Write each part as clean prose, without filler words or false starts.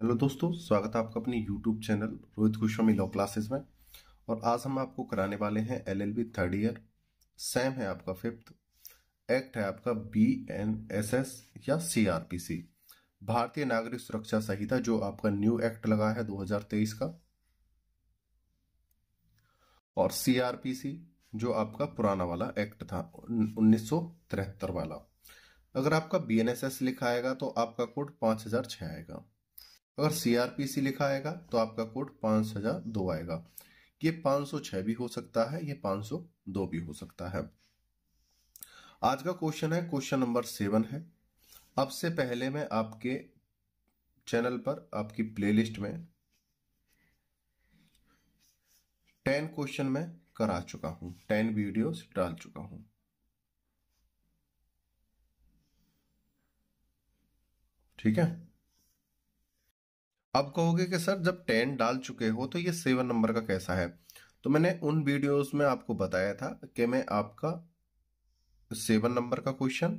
Hello दोस्तों, स्वागत है आपका अपनी YouTube channel Rohit Goswami law classes में। और आज हम आपको कराने वाले हैं एलएलबी थर्ड ईयर। सैम है आपका फिफ्थ, एक्ट है आपका बीएनएसएस या सीआरपीसी, भारतीय नागरिक सुरक्षा संहिता, जो आपका न्यू एक्ट लगा है 2023 का, और सीआरपीसी जो आपका पुराना वाला एक्ट था 1973 वाला। अगर आपका बीएनएसएस लिखा आएगा तो आपका कोड 5006 आएगा। अगर सीआरपीसी लिखा आएगा तो आपका कोड 5002 आएगा। ये 506 भी हो सकता है, ये 502 भी हो सकता है। आज का क्वेश्चन है, क्वेश्चन नंबर 7 है। अब से पहले मैं आपके चैनल पर आपकी प्लेलिस्ट में 10 क्वेश्चन में करा चुका हूं, 10 वीडियोस डाल चुका हूं। ठीक है। अब कहोगे कि सर जब 10 डाल चुके हो तो ये 7 नंबर का कैसा है? तो मैंने उन वीडियोस में आपको बताया था कि मैं आपका 7 नंबर का क्वेश्चन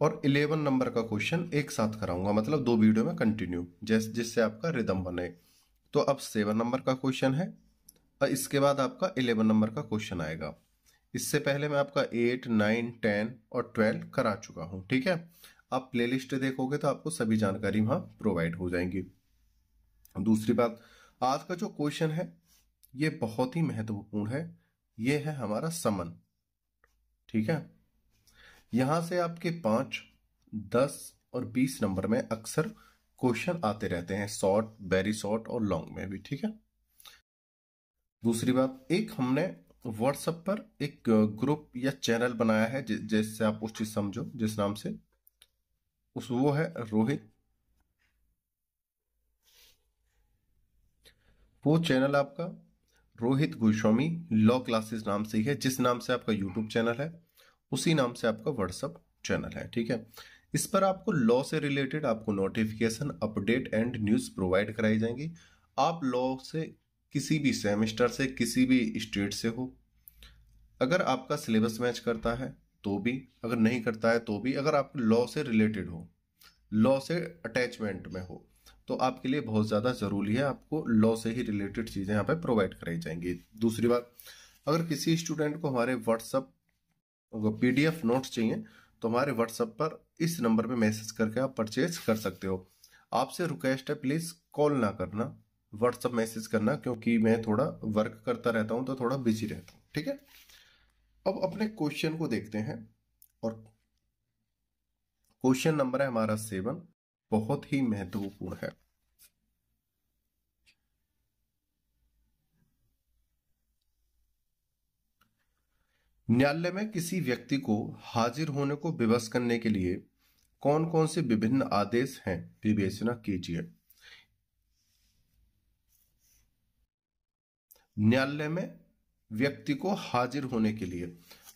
और 11 नंबर का क्वेश्चन एक साथ कराऊंगा, मतलब 2 वीडियो में कंटिन्यू, जिससे आपका रिदम बने। तो अब 7 नंबर का क्वेश्चन है और इसके बाद आपका 11 नंबर का क्वेश्चन आएगा। इससे पहले मैं आपका 8, 9, 10 और 12 करा चुका हूं। ठीक है। आप प्लेलिस्ट देखोगे तो आपको सभी जानकारी वहां प्रोवाइड हो जाएंगी। दूसरी बात, आज का जो क्वेश्चन है ये बहुत ही महत्वपूर्ण है। ये है हमारा समन। ठीक है। यहां से आपके 5, 10 और 20 नंबर में अक्सर क्वेश्चन आते रहते हैं, शॉर्ट, वेरी शॉर्ट और लॉन्ग में भी। ठीक है। दूसरी बात, एक हमने व्हाट्सएप पर एक ग्रुप या चैनल बनाया है, जिससे आप उस चीज समझो, जिस नाम से वो है रोहित। वो चैनल आपका रोहित गोस्वामी लॉ क्लासेस नाम से ही है। जिस नाम से आपका यूट्यूब चैनल है उसी नाम से आपका व्हाट्सएप चैनल है। ठीक है। इस पर आपको लॉ से रिलेटेड आपको notification, update and news provide कराई जाएंगी। आप लॉ से किसी भी सेमेस्टर से, किसी भी स्टेट से हो, अगर आपका सिलेबस मैच करता है तो भी, अगर नहीं करता है तो भी, अगर आप लॉ से रिलेटेड हो, लॉ से अटैचमेंट में हो, तो आपके लिए बहुत ज्यादा जरूरी है, आपको लॉ से ही रिलेटेड चीजें यहाँ पे प्रोवाइड कराई जाएंगी। दूसरी बात, अगर किसी स्टूडेंट को हमारे व्हाट्सएप पीडीएफ नोट्स चाहिए तो हमारे व्हाट्सएप पर इस नंबर पे मैसेज करके आप परचेज कर सकते हो। आपसे रिक्वेस्ट है, प्लीज कॉल ना करना, व्हाट्सएप मैसेज करना, क्योंकि मैं थोड़ा वर्क करता रहता हूं तो थोड़ा बिजी रहता हूं। ठीक है। अब अपने क्वेश्चन को देखते हैं, और क्वेश्चन नंबर है हमारा 7, बहुत ही महत्वपूर्ण है। न्यायालय में किसी व्यक्ति को हाजिर होने को विवश करने के लिए कौन कौन से विभिन्न आदेश हैं, विवेचना कीजिए। न्यायालय में व्यक्ति को हाजिर होने के लिए,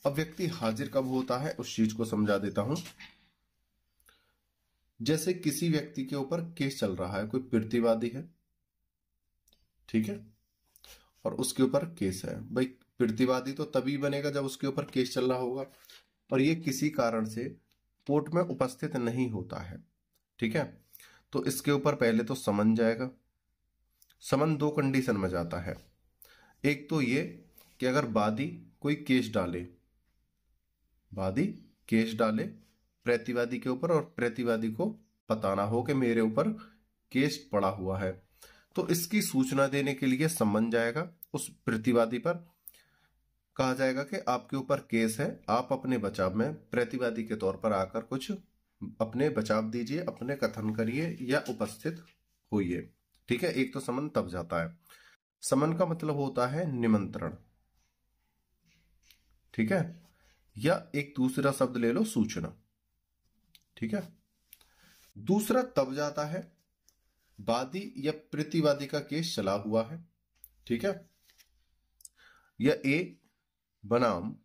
अब व्यक्ति हाजिर कब होता है उस चीज को समझा देता हूं। जैसे किसी व्यक्ति के ऊपर केस चल रहा है, कोई प्रतिवादी है, ठीक है, और उसके ऊपर केस है। भाई प्रतिवादी तो तभी बनेगा जब उसके ऊपर केस चल रहा होगा, और ये किसी कारण से कोर्ट में उपस्थित नहीं होता है। ठीक है। तो इसके ऊपर पहले तो समन जाएगा। समन 2 कंडीशन में जाता है। एक तो ये कि अगर वादी कोई केस डाले, वादी केस डाले प्रतिवादी के ऊपर, और प्रतिवादी को पता ना हो कि मेरे ऊपर केस पड़ा हुआ है, तो इसकी सूचना देने के लिए समन जाएगा उस प्रतिवादी पर। कहा जाएगा कि आपके ऊपर केस है, आप अपने बचाव में प्रतिवादी के तौर पर आकर कुछ अपने बचाव दीजिए, अपने कथन करिए या उपस्थित होइए। ठीक है। एक तो समन तब जाता है। समन का मतलब होता है निमंत्रण। ठीक है। या एक दूसरा शब्द ले लो, सूचना। ठीक है। दूसरा तब जाता है वादी या प्रतिवादी का केस चला हुआ है। ठीक है। या ए बनाम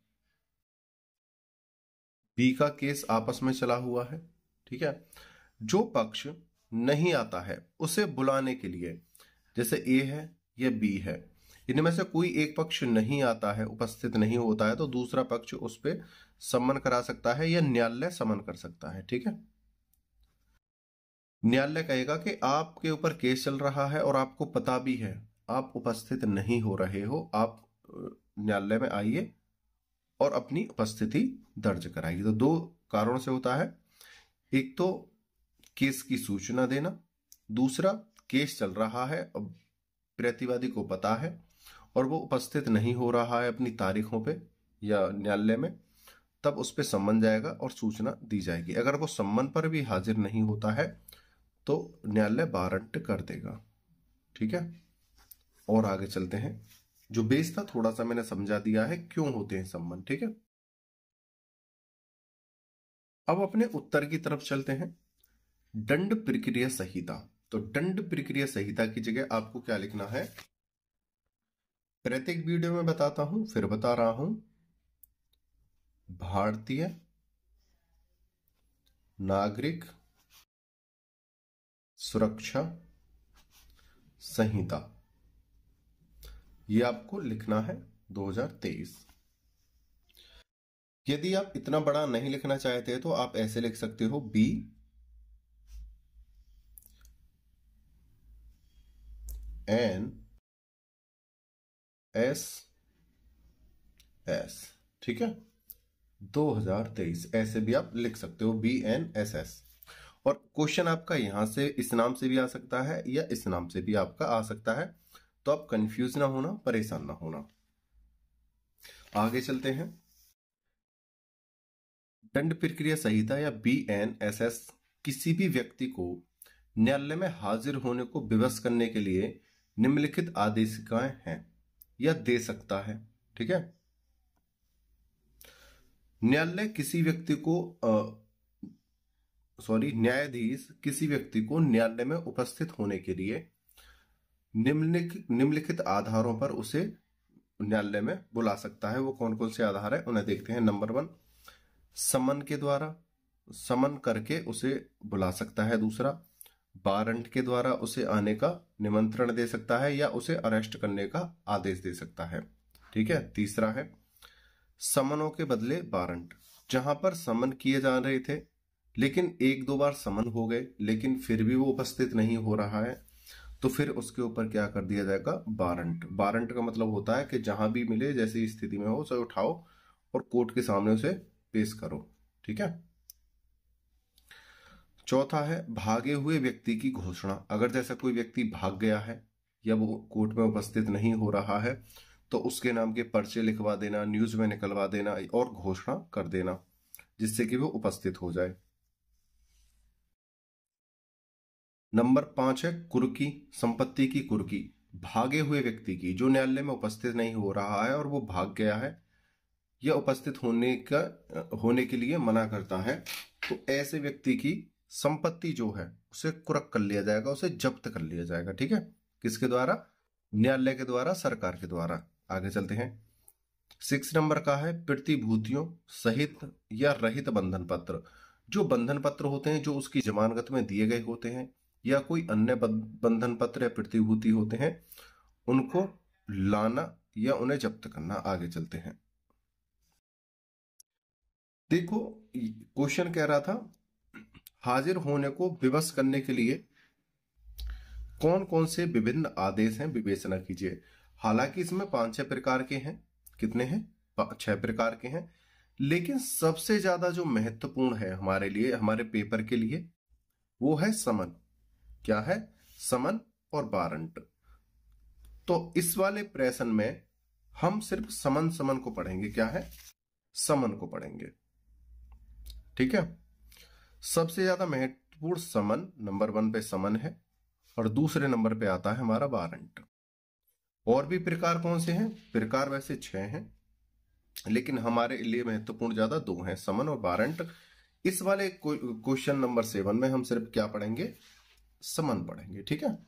बी का केस आपस में चला हुआ है। ठीक है। जो पक्ष नहीं आता है उसे बुलाने के लिए, जैसे ए है या बी है, इनमें से कोई एक पक्ष नहीं आता है, उपस्थित नहीं होता है, तो दूसरा पक्ष उस पर समन करा सकता है या न्यायालय समन कर सकता है। ठीक है। न्यायालय कहेगा कि आपके ऊपर केस चल रहा है और आपको पता भी है, आप उपस्थित नहीं हो रहे हो, आप न्यायालय में आइए और अपनी उपस्थिति दर्ज कराइए। तो दो कारणों से होता है, एक तो केस की सूचना देना, दूसरा केस चल रहा है, अब प्रतिवादी को पता है और वो उपस्थित नहीं हो रहा है अपनी तारीखों पे या न्यायालय में, तब उस पर सम्मन जाएगा और सूचना दी जाएगी। अगर वो सम्मन पर भी हाजिर नहीं होता है तो न्यायालय वारंट कर देगा। ठीक है, और आगे चलते हैं। जो बेस था थोड़ा सा मैंने समझा दिया है क्यों होते हैं सम्मन। ठीक है, अब अपने उत्तर की तरफ चलते हैं। दंड प्रक्रिया संहिता। तो दंड प्रक्रिया संहिता की जगह आपको क्या लिखना है, प्रत्येक वीडियो में बताता हूं, फिर बता रहा हूं, भारतीय नागरिक सुरक्षा संहिता, ये आपको लिखना है 2023। यदि आप इतना बड़ा नहीं लिखना चाहते तो आप ऐसे लिख सकते हो, BNSS। ठीक है, 2023 ऐसे भी आप लिख सकते हो, BNSS। और क्वेश्चन आपका यहां से इस नाम से भी आ सकता है या इस नाम से भी आपका आ सकता है, तो आप कंफ्यूज ना होना, परेशान ना होना। आगे चलते हैं। दंड प्रक्रिया संहिता या BNSS किसी भी व्यक्ति को न्यायालय में हाजिर होने को विवश करने के लिए निम्नलिखित आदेशिकाएं हैं या दे सकता है। ठीक है, न्यायालय किसी व्यक्ति को न्यायाधीश किसी व्यक्ति को न्यायालय में उपस्थित होने के लिए निम्नलिखित आधारों पर उसे न्यायालय में बुला सकता है। वो कौन कौन से आधार है उन्हें देखते हैं। नंबर 1, समन के द्वारा, समन करके उसे बुला सकता है। दूसरा, वारंट के द्वारा उसे आने का निमंत्रण दे सकता है या उसे अरेस्ट करने का आदेश दे सकता है। ठीक है, तीसरा है समनों के बदले वारंट। जहां पर समन किए जा रहे थे लेकिन एक दो बार समन हो गए लेकिन फिर भी वो उपस्थित नहीं हो रहा है, तो फिर उसके ऊपर क्या कर दिया जाएगा, वारंट। वारंट का मतलब होता है कि जहां भी मिले, जैसी स्थिति में हो, उसे उठाओ और कोर्ट के सामने उसे पेश करो। ठीक है, चौथा है भागे हुए व्यक्ति की घोषणा। अगर जैसा कोई व्यक्ति भाग गया है या वो कोर्ट में उपस्थित नहीं हो रहा है तो उसके नाम के पर्चे लिखवा देना, न्यूज में निकलवा देना और घोषणा कर देना जिससे कि वो उपस्थित हो जाए। नंबर 5 है कुर्की, संपत्ति की कुर्की। भागे हुए व्यक्ति की, जो न्यायालय में उपस्थित नहीं हो रहा है और वो भाग गया है या उपस्थित होने के लिए मना करता है, तो ऐसे व्यक्ति की संपत्ति जो है उसे कुर्क कर लिया जाएगा, उसे जब्त कर लिया जाएगा। ठीक है, किसके द्वारा, न्यायालय के द्वारा, सरकार के द्वारा। आगे चलते हैं। 6 नंबर का है प्रतिभूतियों सहित या रहित बंधन पत्र। जो बंधन पत्र होते हैं जो उसकी जमानत में दिए गए होते हैं या कोई अन्य बंधन पत्र या प्रतिभूति होते हैं, उनको लाना या उन्हें जब्त करना। आगे चलते हैं। देखो, क्वेश्चन कह रहा था हाजिर होने को विवश करने के लिए कौन कौन से विभिन्न आदेश हैं, विवेचना कीजिए। हालांकि इसमें 5-6 प्रकार के हैं। कितने हैं, 6 प्रकार के हैं, लेकिन सबसे ज्यादा जो महत्वपूर्ण है हमारे लिए, हमारे पेपर के लिए, वो है समन। क्या है, समन और वारंट। तो इस वाले प्रश्न में हम सिर्फ समन को पढ़ेंगे। क्या है, समन को पढ़ेंगे। ठीक है, सबसे ज्यादा महत्वपूर्ण समन, नंबर 1 पे समन है और दूसरे नंबर पे आता है हमारा वारंट। और भी प्रकार कौन से हैं, प्रकार वैसे 6 हैं लेकिन हमारे लिए महत्वपूर्ण ज्यादा 2 हैं, समन और वारंट। इस वाले क्वेश्चन नंबर 7 में हम सिर्फ क्या पढ़ेंगे, समन पढ़ेंगे। ठीक है,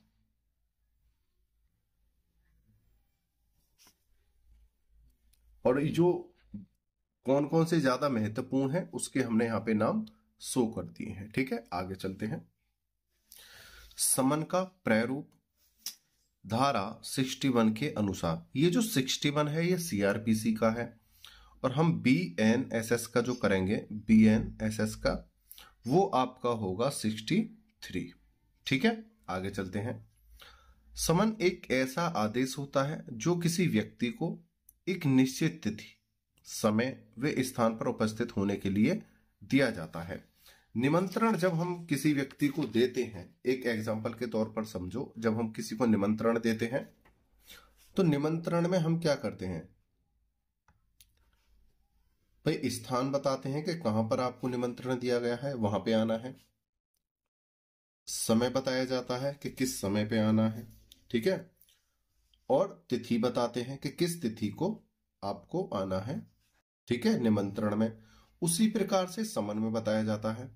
और जो कौन कौन से ज्यादा महत्वपूर्ण है उसके हमने यहां पे नाम शो कर दिए हैं। ठीक है, आगे चलते हैं। समन का प्रारूप धारा 61 के अनुसार, ये जो 61 है ये सीआरपीसी का है और हम BNSS का जो करेंगे, BNSS का वो आपका होगा 63। ठीक है, आगे चलते हैं। समन एक ऐसा आदेश होता है जो किसी व्यक्ति को एक निश्चित तिथि, समय व स्थान पर उपस्थित होने के लिए दिया जाता है। निमंत्रण जब हम किसी व्यक्ति को देते हैं, एक एग्जाम्पल के तौर पर समझो, जब हम किसी को निमंत्रण देते हैं तो निमंत्रण में हम क्या करते हैं भाई, स्थान बताते हैं कि कहां पर आपको निमंत्रण दिया गया है, वहां पे आना है। समय बताया जाता है कि किस समय पे आना है, ठीक है। और तिथि बताते हैं कि किस तिथि को आपको आना है, ठीक है, निमंत्रण में। उसी प्रकार से समन में बताया जाता है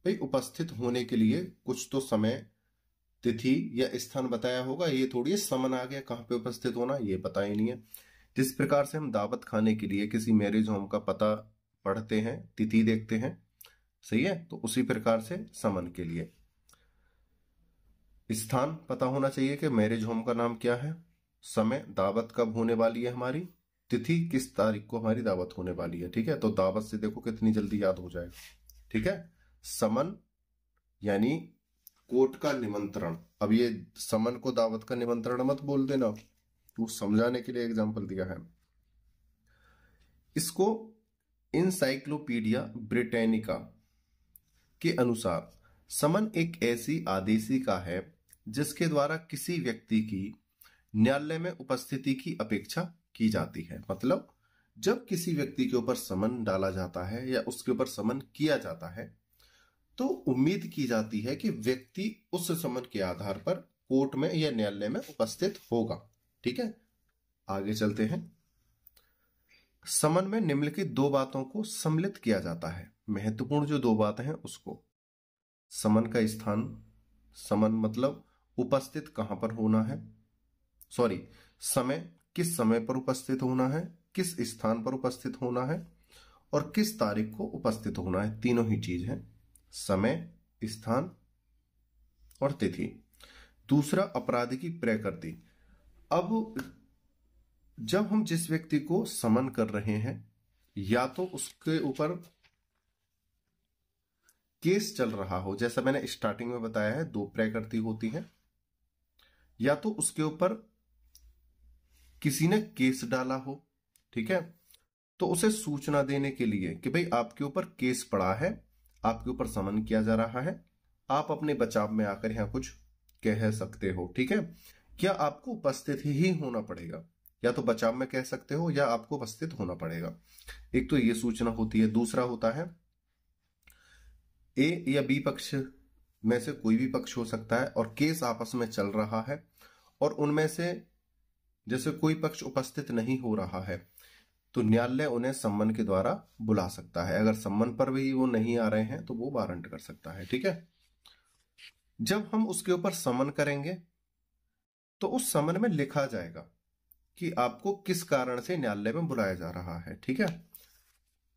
भाई, उपस्थित होने के लिए कुछ तो समय, तिथि या स्थान बताया होगा। ये थोड़ी समन आ गया कहां पे उपस्थित होना, ये पता ही नहीं है। जिस प्रकार से हम दावत खाने के लिए किसी मैरिज होम का पता पढ़ते हैं, तिथि देखते हैं, सही है, तो उसी प्रकार से समन के लिए स्थान पता होना चाहिए कि मैरिज होम का नाम क्या है, समय दावत कब होने वाली है हमारी, तिथि किस तारीख को हमारी दावत होने वाली है, ठीक है। तो दावत से देखो कितनी जल्दी याद हो जाएगा, ठीक है। समन यानी कोर्ट का निमंत्रण। अब ये समन को दावत का निमंत्रण मत बोल देना, वो समझाने के लिए एग्जांपल दिया है। इसको इनसाइक्लोपीडिया ब्रिटानिका के अनुसार समन एक ऐसी आदेशिका है जिसके द्वारा किसी व्यक्ति की न्यायालय में उपस्थिति की अपेक्षा की जाती है। मतलब जब किसी व्यक्ति के ऊपर समन डाला जाता है या उसके ऊपर समन किया जाता है तो उम्मीद की जाती है कि व्यक्ति उस समन के आधार पर कोर्ट में या न्यायालय में उपस्थित होगा, ठीक है। आगे चलते हैं। समन में निम्नलिखित दो बातों को सम्मिलित किया जाता है। महत्वपूर्ण जो दो बातें हैं उसको, समन का स्थान, समन मतलब उपस्थित कहां पर होना है, सॉरी, समय किस समय पर उपस्थित होना है, किस स्थान पर उपस्थित होना है और किस तारीख को उपस्थित होना है। तीनों ही चीज है, समय, स्थान और तिथि। दूसरा, अपराध की प्रकृति। अब जब हम जिस व्यक्ति को समन कर रहे हैं, या तो उसके ऊपर केस चल रहा हो, जैसा मैंने स्टार्टिंग में बताया है, दो प्रकृति होती है, या तो उसके ऊपर किसी ने केस डाला हो, ठीक है, तो उसे सूचना देने के लिए कि भाई आपके ऊपर केस पड़ा है, आपके ऊपर समन किया जा रहा है, आप अपने बचाव में आकर यहां कुछ कह सकते हो, ठीक है। क्या आपको उपस्थित ही होना पड़ेगा, या तो बचाव में कह सकते हो या आपको उपस्थित होना पड़ेगा। एक तो ये सूचना होती है। दूसरा होता है ए या बी पक्ष में से कोई भी पक्ष हो सकता है और केस आपस में चल रहा है और उनमें से जैसे कोई पक्ष उपस्थित नहीं हो रहा है तो न्यायालय उन्हें सम्मन के द्वारा बुला सकता है। अगर सम्मन पर भी वो नहीं आ रहे हैं तो वो वारंट कर सकता है, ठीक है। जब हम उसके ऊपर समन करेंगे तो उस समन में लिखा जाएगा कि आपको किस कारण से न्यायालय में बुलाया जा रहा है, ठीक है।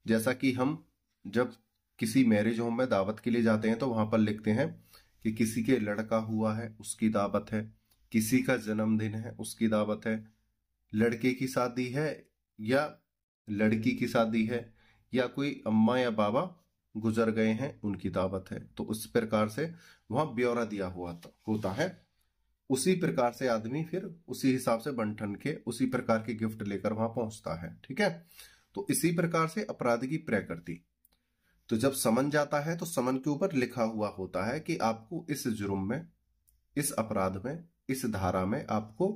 जैसा कि हम जब किसी मैरिज होम में दावत के लिए जाते हैं तो वहां पर लिखते हैं कि किसी के लड़का हुआ है उसकी दावत है, किसी का जन्मदिन है उसकी दावत है, लड़के की शादी है या लड़की की शादी है, या कोई अम्मा या बाबा गुजर गए हैं उनकी दावत है। तो उस प्रकार से वहां ब्यौरा दिया हुआ होता है। उसी प्रकार से आदमी फिर उसी हिसाब से बंठन के उसी प्रकार के गिफ्ट लेकर वहां पहुंचता है, ठीक है। तो इसी प्रकार से अपराध की प्रकृति, तो जब समन जाता है तो समन के ऊपर लिखा हुआ होता है कि आपको इस जुर्म में, इस अपराध में, इस धारा में आपको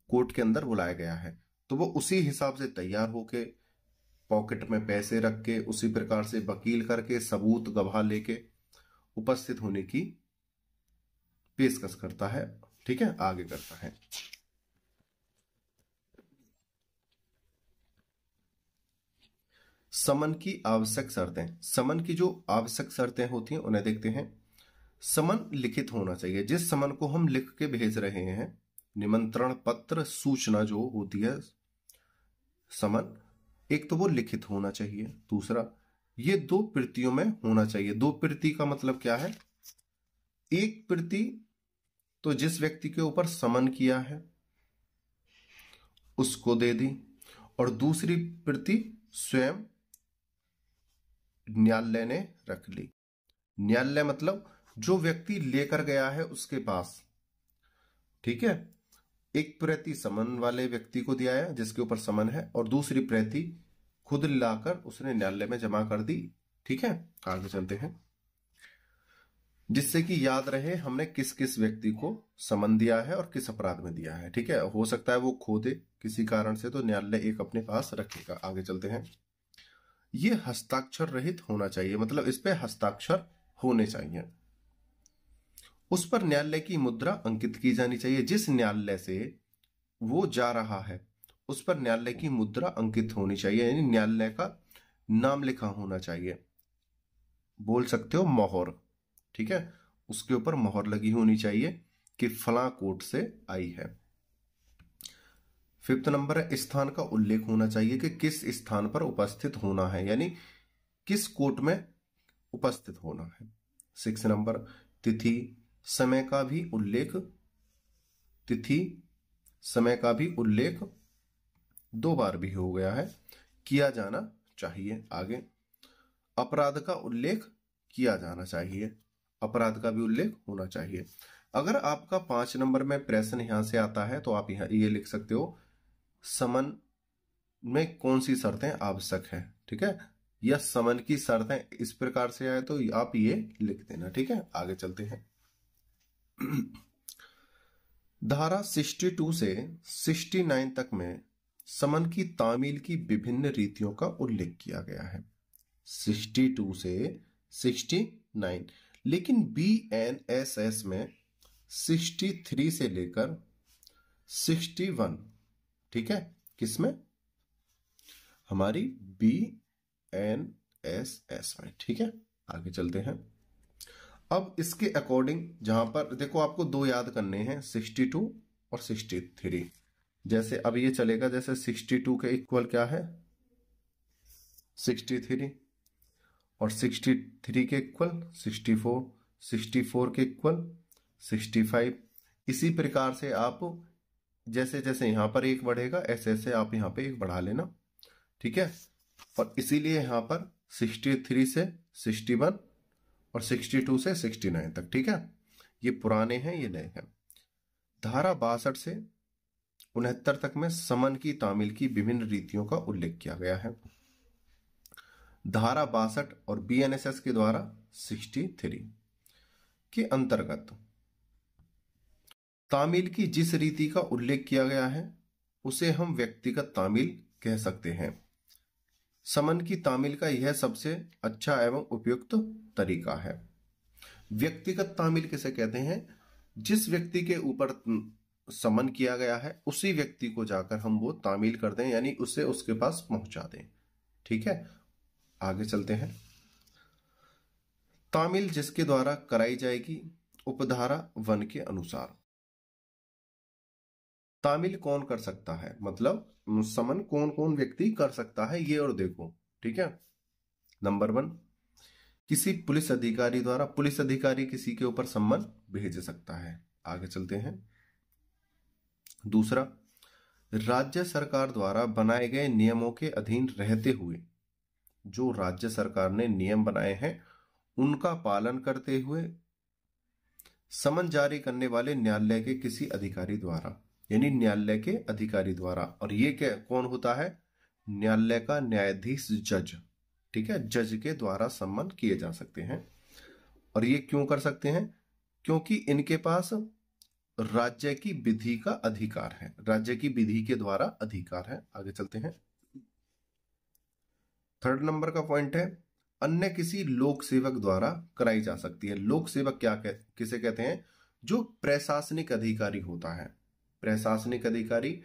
कोर्ट के अंदर बुलाया गया है। तो वो उसी हिसाब से तैयार होके, पॉकेट में पैसे रख के, उसी प्रकार से वकील करके, सबूत गवाह लेके उपस्थित होने की पेशकश करता है, ठीक है। आगे करता है। समन की आवश्यक शर्तें। समन की जो आवश्यक शर्तें होती हैं उन्हें देखते हैं। समन लिखित होना चाहिए। जिस समन को हम लिख के भेज रहे हैं, निमंत्रण पत्र, सूचना जो होती है समन, एक तो वो लिखित होना चाहिए। दूसरा, ये दो प्रतियों में होना चाहिए। दो प्रति का मतलब क्या है? एक प्रति तो जिस व्यक्ति के ऊपर समन किया है उसको दे दी, और दूसरी प्रति स्वयं न्यायालय ने रख ली। न्यायालय मतलब जो व्यक्ति लेकर गया है उसके पास, ठीक है, एक प्रति समन वाले व्यक्ति को दिया है जिसके ऊपर समन है, और दूसरी प्रति खुद लाकर उसने न्यायालय में जमा कर दी। ठीक है, आगे चलते हैं, जिससे कि याद रहे हमने किस किस व्यक्ति को समन दिया है और किस अपराध में दिया है। ठीक है, हो सकता है वो खो दे किसी कारण से, तो न्यायालय एक अपने पास रखेगा। आगे चलते हैं, ये हस्ताक्षर रहित होना चाहिए, मतलब इस पे हस्ताक्षर होने चाहिए। उस पर न्यायालय की मुद्रा अंकित की जानी चाहिए। जिस न्यायालय से वो जा रहा है उस पर न्यायालय की मुद्रा अंकित होनी चाहिए, यानी न्यायालय का नाम लिखा होना चाहिए। बोल सकते हो मोहर, ठीक है, उसके ऊपर मोहर लगी होनी चाहिए कि फला कोर्ट से आई है। 5th नंबर है, स्थान का उल्लेख होना चाहिए कि किस स्थान पर उपस्थित होना है, यानी किस कोर्ट में उपस्थित होना है। 6 नंबर, तिथि समय का भी उल्लेख, तिथि समय का भी उल्लेख 2 बार भी हो गया है, किया जाना चाहिए। आगे, अपराध का उल्लेख किया जाना चाहिए, अपराध का भी उल्लेख होना चाहिए। अगर आपका 5 नंबर में प्रश्न यहां से आता है तो आप यहां ये लिख सकते हो, समन में कौन सी शर्तें आवश्यक है। ठीक है, या समन की शर्तें इस प्रकार से आए तो आप ये लिख देना। ठीक है, आगे चलते हैं। धारा 62 से 69 तक में समन की तामील की विभिन्न रीतियों का उल्लेख किया गया है, 62 से 69। लेकिन BNSS में 63 से लेकर 61, ठीक है, किसमें, हमारी BNSS में। ठीक है, आगे चलते हैं। अब इसके अकॉर्डिंग जहां पर देखो आपको 2 याद करने हैं, 62 और 63। जैसे अब ये चलेगा, जैसे 62 के इक्वल क्या है 63, और 63 के इक्वल 64, 64 के इक्वल 65। इसी प्रकार से आप जैसे जैसे यहां पर एक बढ़ेगा ऐसे ऐसे आप यहां पे एक बढ़ा लेना। ठीक है, और इसीलिए यहां पर 63 से 61 और 62 से 69 तक। ठीक है, ये पुराने हैं, ये नए हैं। धारा 62 से 69 तक में समन की तामील की विभिन्न रीतियों का उल्लेख किया गया है। धारा 62 और BNSS के द्वारा 63 के अंतर्गत तामील की जिस रीति का उल्लेख किया गया है उसे हम व्यक्तिगत तामील कह सकते हैं। समन की तामील का यह सबसे अच्छा एवं उपयुक्त तरीका है। व्यक्तिगत तामील किसे कहते हैं, जिस व्यक्ति के ऊपर समन किया गया है उसी व्यक्ति को जाकर हम वो तामील कर दें, यानी उसे उसके पास पहुंचा दें। ठीक है, आगे चलते हैं। तामील जिसके द्वारा कराई जाएगी उपधारा 1 के अनुसार। तामील कौन कर सकता है, मतलब समन कौन कौन व्यक्ति कर सकता है ये और देखो। ठीक है, नंबर 1, किसी पुलिस अधिकारी द्वारा, पुलिस अधिकारी किसी के ऊपर सम्मन भेज सकता है। आगे चलते हैं। दूसरा, राज्य सरकार द्वारा बनाए गए नियमों के अधीन रहते हुए, जो राज्य सरकार ने नियम बनाए हैं उनका पालन करते हुए समन जारी करने वाले न्यायालय के किसी अधिकारी द्वारा, यानी न्यायालय के अधिकारी द्वारा। और ये क्या कौन होता है, न्यायालय का न्यायाधीश, जज। ठीक है, जज के द्वारा सम्मन किए जा सकते हैं। और ये क्यों कर सकते हैं, क्योंकि इनके पास राज्य की विधि का अधिकार है, राज्य की विधि के द्वारा अधिकार है। आगे चलते हैं। 3rd नंबर का पॉइंट है, अन्य किसी लोक सेवक द्वारा कराई जा सकती है। लोक सेवक किसे कहते हैं, जो प्रशासनिक अधिकारी होता है। प्रशासनिक अधिकारी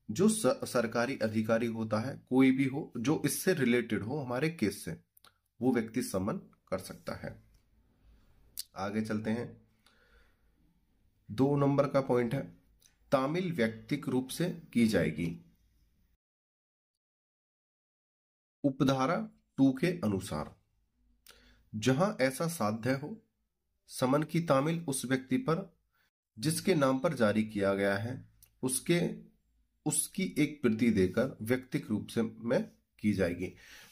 जो सरकारी अधिकारी होता है, कोई भी हो जो इससे रिलेटेड हो हमारे केस से, वो व्यक्ति सम्मन कर सकता है। आगे चलते हैं। 2 नंबर का पॉइंट है, तामील व्यक्तिक रूप से की जाएगी उपधारा 2 के अनुसार। जहां ऐसा साध्य हो, समन की तामील उस व्यक्ति पर जिसके नाम पर जारी किया गया है उसकी एक प्रति देकर व्यक्तिक रूप से में की जाएगी।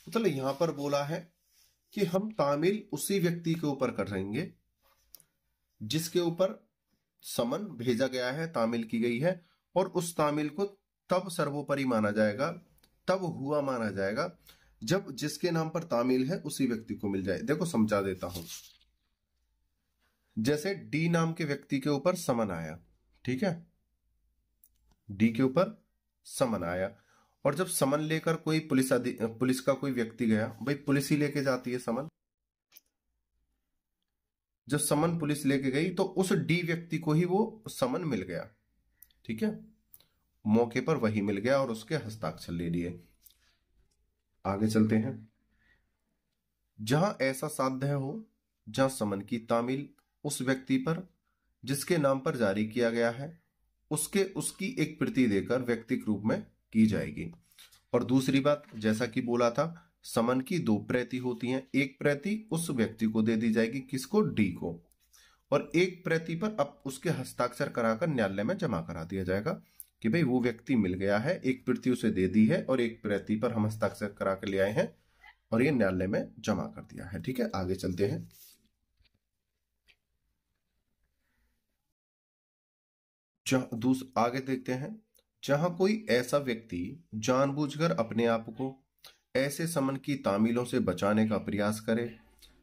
मतलब यहां पर बोला है कि हम तामील उसी व्यक्ति के ऊपर करेंगे जिसके ऊपर समन भेजा गया है, तामील की गई है, और उस तामील को तब सर्वोपरि माना जाएगा, तब हुआ माना जाएगा जब जिसके नाम पर तामील है उसी व्यक्ति को मिल जाए। देखो समझा देता हूं। जैसे डी नाम के व्यक्ति के ऊपर समन आया, ठीक है, डी के ऊपर समन आया, और जब समन लेकर कोई पुलिस का कोई व्यक्ति गया, भाई पुलिस ही लेके जाती है समन, जब समन पुलिस लेके गई तो उस डी व्यक्ति को ही वो समन मिल गया, ठीक है, मौके पर वही मिल गया और उसके हस्ताक्षर ले लिए। आगे चलते हैं। जहां ऐसा साध्य हो जहां समन की तामील उस व्यक्ति पर जिसके नाम पर जारी किया गया है उसकी एक प्रति देकर व्यक्तिक रूप में की जाएगी। और दूसरी बात, जैसा कि बोला था, समन की 2 प्रति होती हैं, एक प्रति उस व्यक्ति को दे दी जाएगी, किसको, डी को, और एक प्रति पर अब उसके हस्ताक्षर कराकर न्यायालय में जमा करा दिया जाएगा कि भाई वो व्यक्ति मिल गया है, एक प्रति उसे दे दी है और एक प्रति पर हम हस्ताक्षर करा कर ले आए हैं और ये न्यायालय में जमा कर दिया है। ठीक है, आगे चलते हैं। आगे देखते हैं। जहां कोई ऐसा व्यक्ति जानबूझकर अपने आप को ऐसे समन की तामीलों से बचाने का प्रयास करे,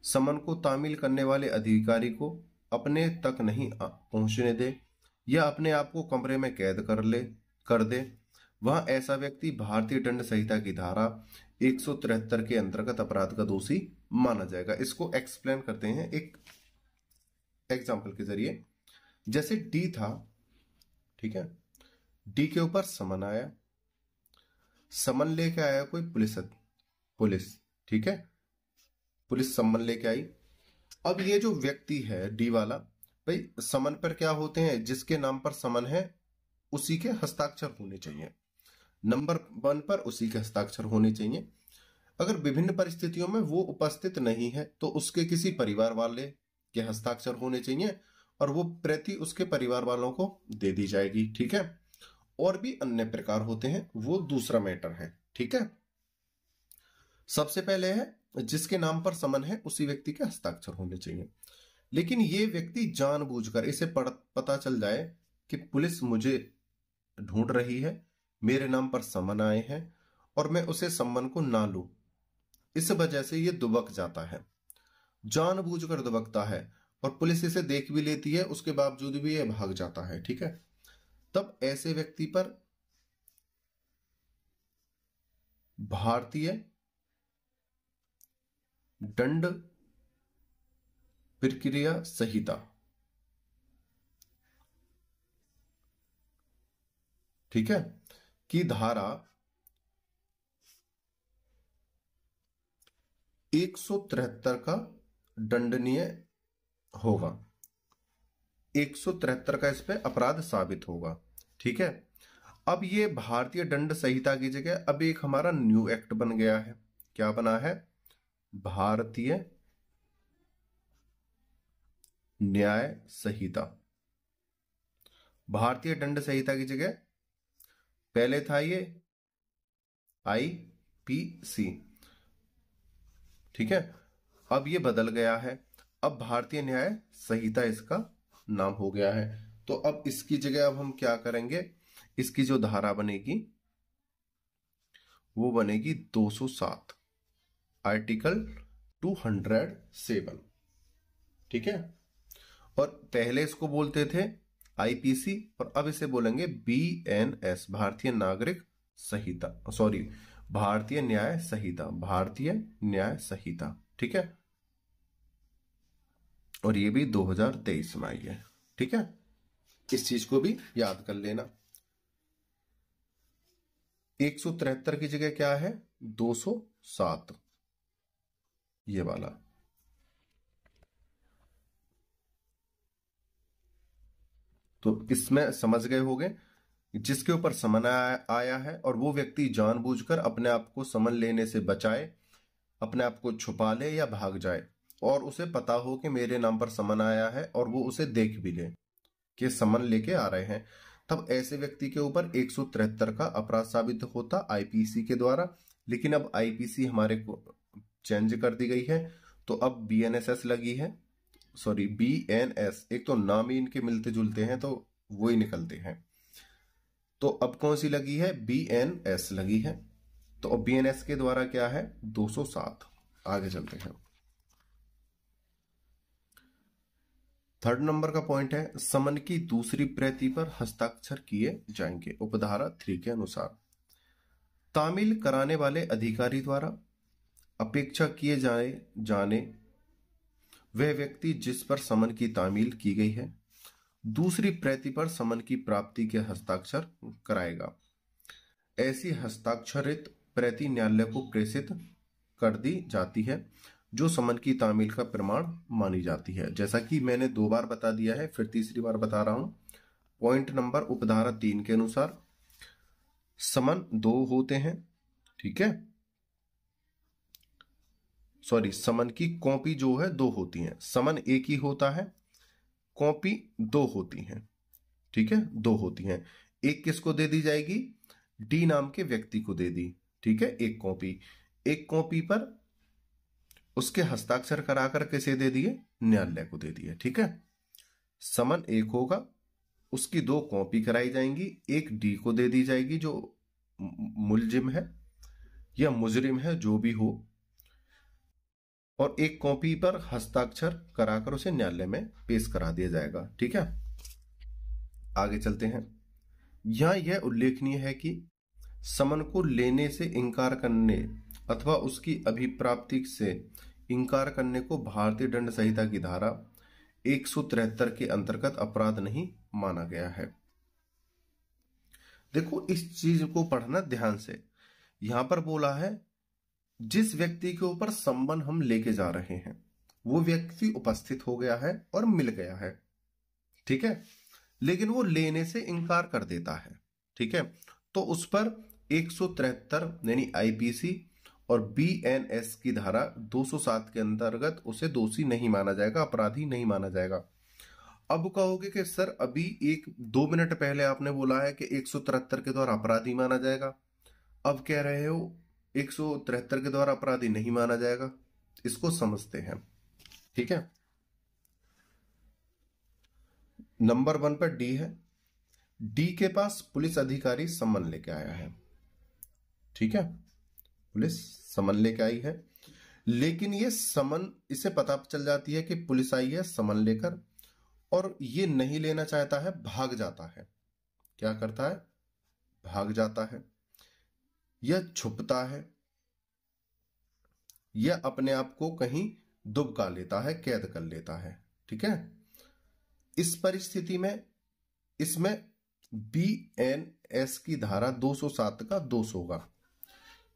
समन को तामील करने वाले अधिकारी को अपने तक नहीं पहुंचने दे या अपने आप को कमरे में कैद कर दे, वहां ऐसा व्यक्ति भारतीय दंड संहिता की धारा 173 के अंतर्गत अपराध का दोषी माना जाएगा। इसको एक्सप्लेन करते हैं एक एग्जाम्पल के जरिए। जैसे डी था, ठीक है, डी के ऊपर समन आया, समन लेके आया कोई पुलिस, ठीक है, पुलिस समन लेके आई। अब ये जो व्यक्ति है डी वाला, भाई समन पर क्या होते हैं, जिसके नाम पर समन है उसी के हस्ताक्षर होने चाहिए, नंबर 1 पर उसी के हस्ताक्षर होने चाहिए। अगर विभिन्न परिस्थितियों में वो उपस्थित नहीं है तो उसके किसी परिवार वाले के हस्ताक्षर होने चाहिए और वो प्रति उसके परिवार वालों को दे दी जाएगी। ठीक है, और भी अन्य प्रकार होते हैं, वो दूसरा मैटर है। ठीक है, सबसे पहले है जिसके नाम पर समन है उसी व्यक्ति के हस्ताक्षर होने चाहिए। लेकिन ये व्यक्ति जानबूझकर, इसे पता चल जाए कि पुलिस मुझे ढूंढ रही है, मेरे नाम पर समन आए हैं और मैं उसे समन को ना लूं, इस वजह से ये दुबक जाता है, जानबूझकर दुबकता है और पुलिस इसे देख भी लेती है, उसके बावजूद भी ये भाग जाता है। ठीक है, तब ऐसे व्यक्ति पर भारतीय दंड प्रक्रिया संहिता, ठीक है, की धारा 173 का दंडनीय होगा, 173 का इस पे अपराध साबित होगा। ठीक है, अब ये भारतीय दंड संहिता की जगह अब एक हमारा न्यू एक्ट बन गया है। क्या बना है, भारतीय न्याय संहिता। भारतीय दंड संहिता की जगह पहले था ये आईपीसी, ठीक है, अब ये बदल गया है, अब भारतीय न्याय संहिता इसका नाम हो गया है। तो अब इसकी जगह अब हम क्या करेंगे, इसकी जो धारा बनेगी वो बनेगी 207, आर्टिकल 207। ठीक है, और पहले इसको बोलते थे आईपीसी और अब इसे बोलेंगे बीएनएस, भारतीय नागरिक संहिता, सॉरी भारतीय न्याय संहिता, भारतीय न्याय संहिता। ठीक है, और ये भी 2023 में आई है। ठीक है, इस चीज को भी याद कर लेना। 173 की जगह क्या है, 207, ये वाला। तो इसमें समझ गए होंगे, जिसके ऊपर समन आया है और वो व्यक्ति जानबूझकर अपने आप को समन लेने से बचाए, अपने आप को छुपा ले या भाग जाए और उसे पता हो कि मेरे नाम पर समन आया है और वो उसे देख भी ले कि समन लेके आ रहे हैं, तब ऐसे व्यक्ति के ऊपर 173 का अपराध साबित होता आईपीसी के द्वारा। लेकिन अब आईपीसी हमारे को चेंज कर दी गई है, तो अब बीएनएसएस लगी है, सॉरी BNS, एक तो नाम ही इनके मिलते जुलते हैं तो वो ही निकलते हैं। तो अब कौन सी लगी है? BNS लगी है। तो अब BNS के द्वारा क्या है? 207। आगे चलते हैं। थर्ड नंबर का पॉइंट है, समन की दूसरी प्रति पर हस्ताक्षर किए जाएंगे उपधारा 3 के अनुसार। तामील कराने वाले अधिकारी द्वारा अपेक्षा किए जाने वह व्यक्ति जिस पर समन की तामील की गई है दूसरी प्रति पर समन की प्राप्ति के हस्ताक्षर कराएगा। ऐसी हस्ताक्षरित प्रति न्यायालय को प्रेषित कर दी जाती है जो समन की तामील का प्रमाण मानी जाती है। जैसा कि मैंने 2 बार बता दिया है, फिर तीसरी बार बता रहा हूं। पॉइंट नंबर उपधारा 3 के अनुसार समन 2 होते हैं, ठीक है। सॉरी, समन की कॉपी जो है 2 होती हैं। समन एक ही होता है, कॉपी 2 होती हैं, ठीक है, 2 होती हैं। एक किसको दे दी जाएगी? डी नाम के व्यक्ति को दे दी, ठीक है, एक कॉपी पर उसके हस्ताक्षर कराकर किसे दे दिए? न्यायालय को दे दिए, ठीक है। समन एक होगा, उसकी 2 कॉपी कराई जाएंगी, एक डी को दे दी जाएगी जो मुलजिम है या मुजरिम है जो भी हो, और एक कॉपी पर हस्ताक्षर कराकर उसे न्यायालय में पेश करा दिया जाएगा, ठीक है। आगे चलते हैं। यहां यह उल्लेखनीय है कि समन को लेने से इंकार करने अथवा उसकी अभिप्राप्ति से इंकार करने को भारतीय दंड संहिता की धारा 173 के अंतर्गत अपराध नहीं माना गया है। देखो, इस चीज को पढ़ना ध्यान से। यहां पर बोला है जिस व्यक्ति के ऊपर समन हम लेके जा रहे हैं वो व्यक्ति उपस्थित हो गया है और मिल गया है, ठीक है, लेकिन वो लेने से इंकार कर देता है, ठीक है, तो उस पर 173 यानी IPC और BNS की धारा 207 के अंतर्गत उसे दोषी नहीं माना जाएगा, अपराधी नहीं माना जाएगा। अब कहोगे कि सर अभी 1-2 मिनट पहले आपने बोला है कि 173 के द्वारा अपराधी माना जाएगा, अब कह रहे हो 173 के द्वारा अपराधी नहीं माना जाएगा। इसको समझते हैं, ठीक है। नंबर 1 पर डी है। डी के पास पुलिस अधिकारी समन लेके आया है, ठीक है, पुलिस समन लेके आई है, लेकिन ये समन इसे पता चल जाती है कि पुलिस आई है समन लेकर, और ये नहीं लेना चाहता है, भाग जाता है। क्या करता है? भाग जाता है, यह छुपता है, यह अपने आप को कहीं दुबका लेता है, कैद कर लेता है, ठीक है। इस परिस्थिति में इसमें BNS की धारा 207 का दोष होगा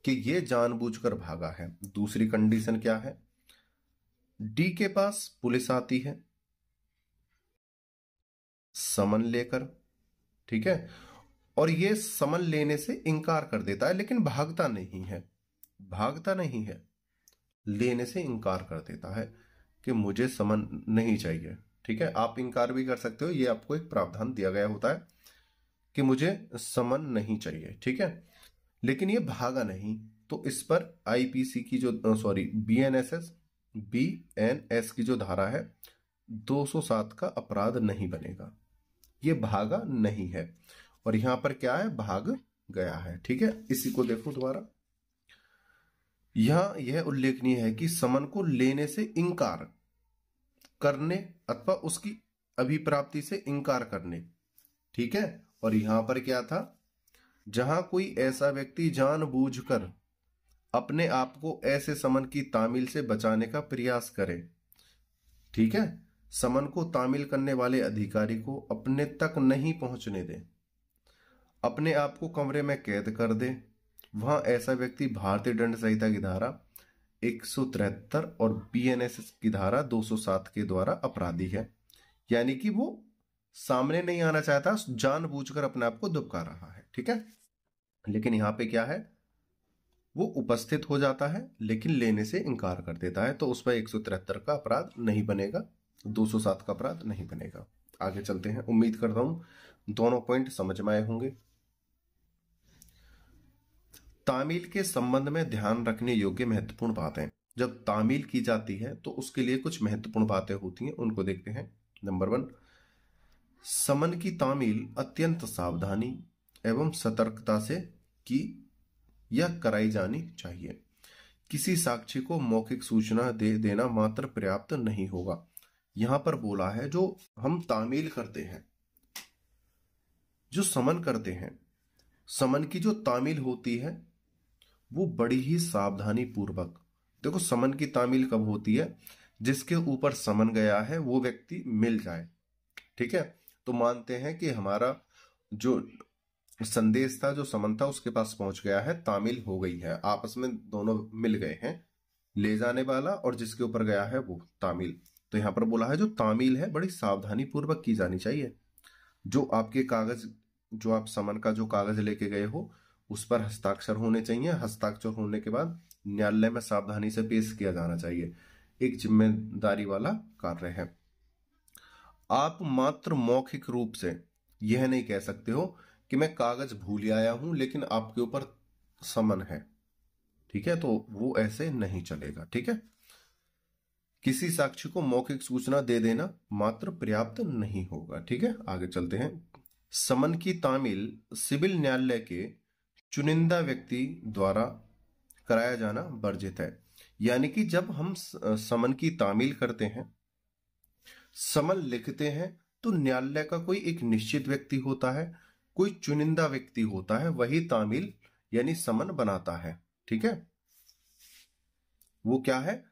कि यह जानबूझकर भागा है। दूसरी कंडीशन क्या है? डी के पास पुलिस आती है समन लेकर, ठीक है, और यह समन लेने से इंकार कर देता है, लेकिन भागता नहीं है, लेने से इंकार कर देता है कि मुझे समन नहीं चाहिए, ठीक है। आप इंकार भी कर सकते हो, ये आपको एक प्रावधान दिया गया होता है कि मुझे समन नहीं चाहिए, ठीक है, लेकिन ये भागा नहीं, तो इस पर IPC की जो BNS की जो धारा है 207 का अपराध नहीं बनेगा। ये भागा नहीं है, और यहां पर क्या है? भाग गया है, ठीक है। इसी को देखो दोबारा। यहां यह उल्लेखनीय है कि समन को लेने से इंकार करने अथवा उसकी अभिप्राप्ति से इंकार करने, ठीक है, और यहां पर क्या था? जहां कोई ऐसा व्यक्ति जानबूझकर अपने आप को ऐसे समन की तामील से बचाने का प्रयास करे, ठीक है, समन को तामील करने वाले अधिकारी को अपने तक नहीं पहुंचने दे, अपने आप को कमरे में कैद कर दे, वहां ऐसा व्यक्ति भारतीय दंड संहिता की धारा 173 और BNS की धारा 207 के द्वारा अपराधी है। यानी कि वो सामने नहीं आना चाहता, जानबूझकर अपने आप को दुबका रहा है, ठीक है। लेकिन यहां पे क्या है? वो उपस्थित हो जाता है लेकिन लेने से इंकार कर देता है, तो उस पर 173 का अपराध नहीं बनेगा, 207 का अपराध नहीं बनेगा। आगे चलते हैं। उम्मीद करता हूं दोनों पॉइंट समझ में आए होंगे। तामील के संबंध में ध्यान रखने योग्य महत्वपूर्ण बातें। जब तामील की जाती है तो उसके लिए कुछ महत्वपूर्ण बातें होती हैं, उनको देखते हैं। नंबर 1, समन की तामील अत्यंत सावधानी एवं सतर्कता से की या कराई जानी चाहिए। किसी साक्षी को मौखिक सूचना दे देना मात्र पर्याप्त नहीं होगा। यहां पर बोला है जो हम तामील करते हैं, जो समन करते हैं, समन की जो तामील होती है वो बड़ी ही सावधानी पूर्वक, देखो समन की तामील कब होती है, जिसके ऊपर समन गया है वो व्यक्ति मिल जाए। ठीक है, तो मानते हैं कि हमारा जो संदेश था, जो समन था, उसके पास पहुंच गया है, तामील हो गई है, आपस में दोनों मिल गए हैं, ले जाने वाला और जिसके ऊपर गया है वो तामील। तो यहां पर बोला है जो तामील है बड़ी सावधानी पूर्वक की जानी चाहिए। जो आपके कागज, जो आप समन का जो कागज लेके गए हो उस पर हस्ताक्षर होने चाहिए। हस्ताक्षर होने के बाद न्यायालय में सावधानी से पेश किया जाना चाहिए। एक जिम्मेदारी वाला कार्य है। आप मात्र मौखिक रूप से यह नहीं कह सकते हो कि मैं कागज भूल आया हूं लेकिन आपके ऊपर समन है। ठीक है, तो वो ऐसे नहीं चलेगा। ठीक है, किसी साक्षी को मौखिक सूचना दे देना मात्र पर्याप्त नहीं होगा। ठीक है, आगे चलते हैं। समन की तामील सिविल न्यायालय के चुनिंदा व्यक्ति द्वारा कराया जाना वर्जित है। यानी कि जब हम समन की तामील करते हैं, समन लिखते हैं, तो न्यायालय का कोई एक निश्चित व्यक्ति होता है, कोई चुनिंदा व्यक्ति होता है, वही तामील यानी समन बनाता है। ठीक है, वो क्या है,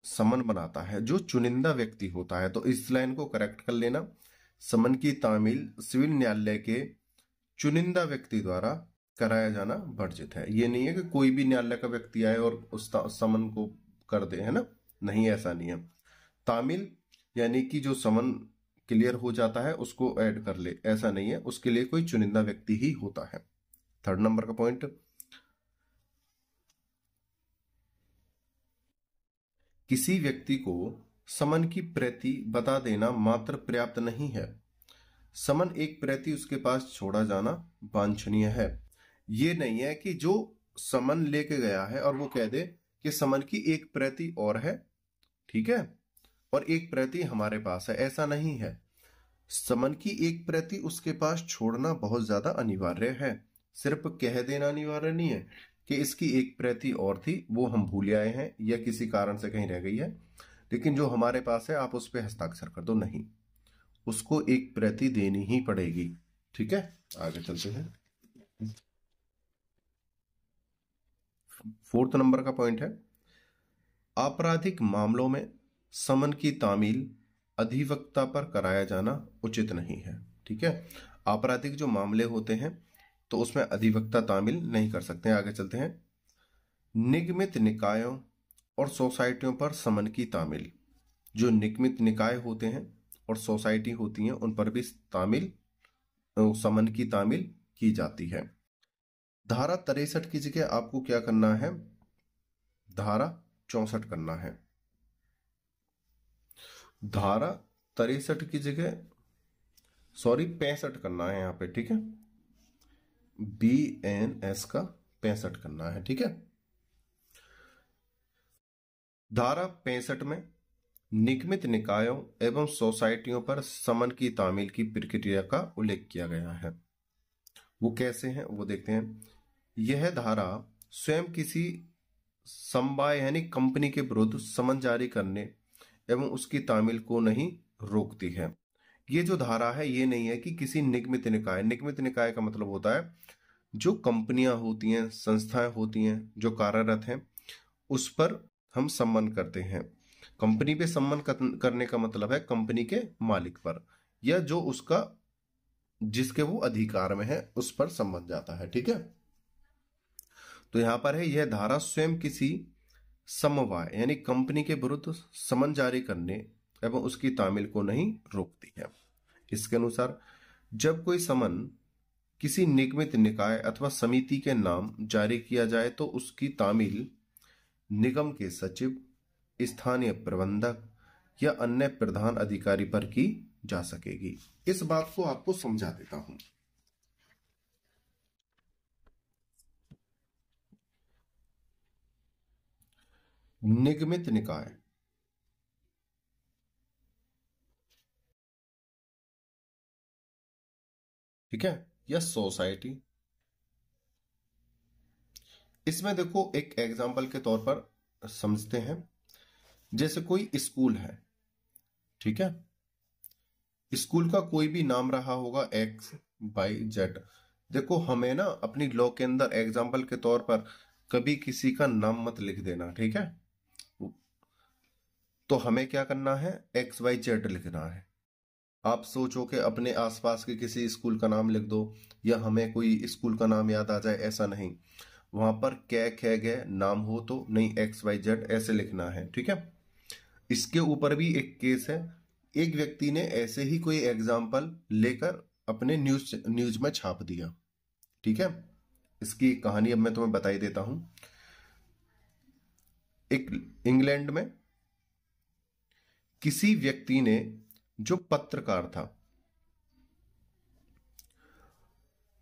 समन बनाता है, जो चुनिंदा व्यक्ति होता है। तो इस लाइन को करेक्ट कर लेना। समन की तामील सिविल न्यायालय के चुनिंदा व्यक्ति द्वारा कराया जाना वर्जित है। ये नहीं है कि कोई भी न्यायालय का व्यक्ति आए और उस समन को कर दे, है ना, नहीं, ऐसा नहीं है। तामील यानी कि जो समन क्लियर हो जाता है उसको ऐड कर ले, ऐसा नहीं है, उसके लिए कोई चुनिंदा व्यक्ति ही होता है। 3rd नंबर का पॉइंट, किसी व्यक्ति को समन की प्रति बता देना मात्र पर्याप्त नहीं है। समन एक प्रति उसके पास छोड़ा जाना वांछनीय है। ये नहीं है कि जो समन लेके गया है और वो कह दे कि समन की एक प्रति और है, ठीक है, और एक प्रति हमारे पास है, ऐसा नहीं है। समन की एक प्रति उसके पास छोड़ना बहुत ज्यादा अनिवार्य है। सिर्फ कह देना अनिवार्य नहीं है कि इसकी एक प्रति और थी, वो हम भूल आए हैं या किसी कारण से कहीं रह गई है, लेकिन जो हमारे पास है आप उस पर हस्ताक्षर कर दो, नहीं, उसको एक प्रति देनी ही पड़ेगी। ठीक है, आगे चलते हैं। 4th नंबर का पॉइंट है, आपराधिक मामलों में समन की तामील अधिवक्ता पर कराया जाना उचित नहीं है। ठीक है, आपराधिक जो मामले होते हैं तो उसमें अधिवक्ता तामील नहीं कर सकते। आगे चलते हैं। निगमित निकायों और सोसाइटियों पर समन की तामील, जो निगमित निकाय होते हैं और सोसाइटी होती हैं उन पर भी तामील, समन की तामील की जाती है। धारा 63 की जगह आपको क्या करना है, धारा 64 करना है। धारा 63 की जगह 65 करना है यहाँ पे। ठीक है, BNS का 65 करना है। ठीक है, धारा 65 में निगमित निकायों एवं सोसाइटियों पर समन की तामील की प्रक्रिया का उल्लेख किया गया है। वो कैसे हैं वो देखते हैं। यह धारा स्वयं किसी समवाय यानी कंपनी के विरुद्ध समन जारी करने एवं उसकी तामील को नहीं रोकती है। ये जो धारा है ये नहीं है कि किसी निगमित निकाय, निगमित निकाय का मतलब होता है जो कंपनियां होती हैं, संस्थाएं होती हैं जो कार्यरत हैं, उस पर हम सम्मान करते हैं। कंपनी पे सम्मान करने का मतलब है कंपनी के मालिक पर, या जो उसका जिसके वो अधिकार में है उस पर सम्मान जाता है। ठीक है, तो यहां पर है यह धारा स्वयं किसी समवाय यानी कंपनी के विरुद्ध समन जारी करने एवं उसकी तामील को नहीं रोकती है। इसके अनुसार जब कोई समन किसी निगमित निकाय अथवा समिति के नाम जारी किया जाए तो उसकी तामील निगम के सचिव, स्थानीय प्रबंधक या अन्य प्रधान अधिकारी पर की जा सकेगी। इस बात को आपको समझा देता हूं। निगमित निकाय, ठीक है, या सोसाइटी। इसमें देखो एक एग्जाम्पल के तौर पर समझते हैं, जैसे कोई स्कूल है, ठीक है, स्कूल का कोई भी नाम रहा होगा एक्स वाई जेड। देखो हमें ना अपनी लॉ के अंदर एग्जाम्पल के तौर पर कभी किसी का नाम मत लिख देना, ठीक है। तो हमें क्या करना है, एक्स वाई जेड लिखना है। आप सोचो कि अपने आसपास के किसी स्कूल का नाम लिख दो या हमें कोई स्कूल का नाम याद आ जाए, ऐसा नहीं। वहां पर कै खे गे नाम हो तो नहीं, एक्स वाई जेड ऐसे लिखना है, ठीक है। इसके ऊपर भी एक केस है, एक व्यक्ति ने ऐसे ही कोई एग्जाम्पल लेकर अपने न्यूज में छाप दिया, ठीक है। इसकी कहानी अब मैं तुम्हें बताई देता हूं। एक इंग्लैंड में किसी व्यक्ति ने, जो पत्रकार था,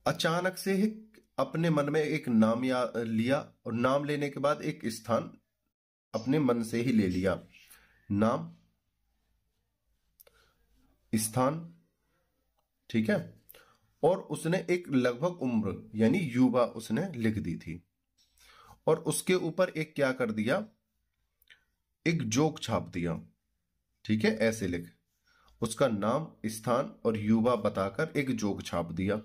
अचानक से ही अपने मन में एक नाम लिया और नाम लेने के बाद एक स्थान अपने मन से ही ले लिया। नाम, स्थान, ठीक है, और उसने एक लगभग उम्र यानी युवा उसने लिख दी थी। और उसके ऊपर एक क्या कर दिया, एक जोक छाप दिया, ठीक है, ऐसे लिख, उसका नाम, स्थान और युवा बताकर एक जोक छाप दिया।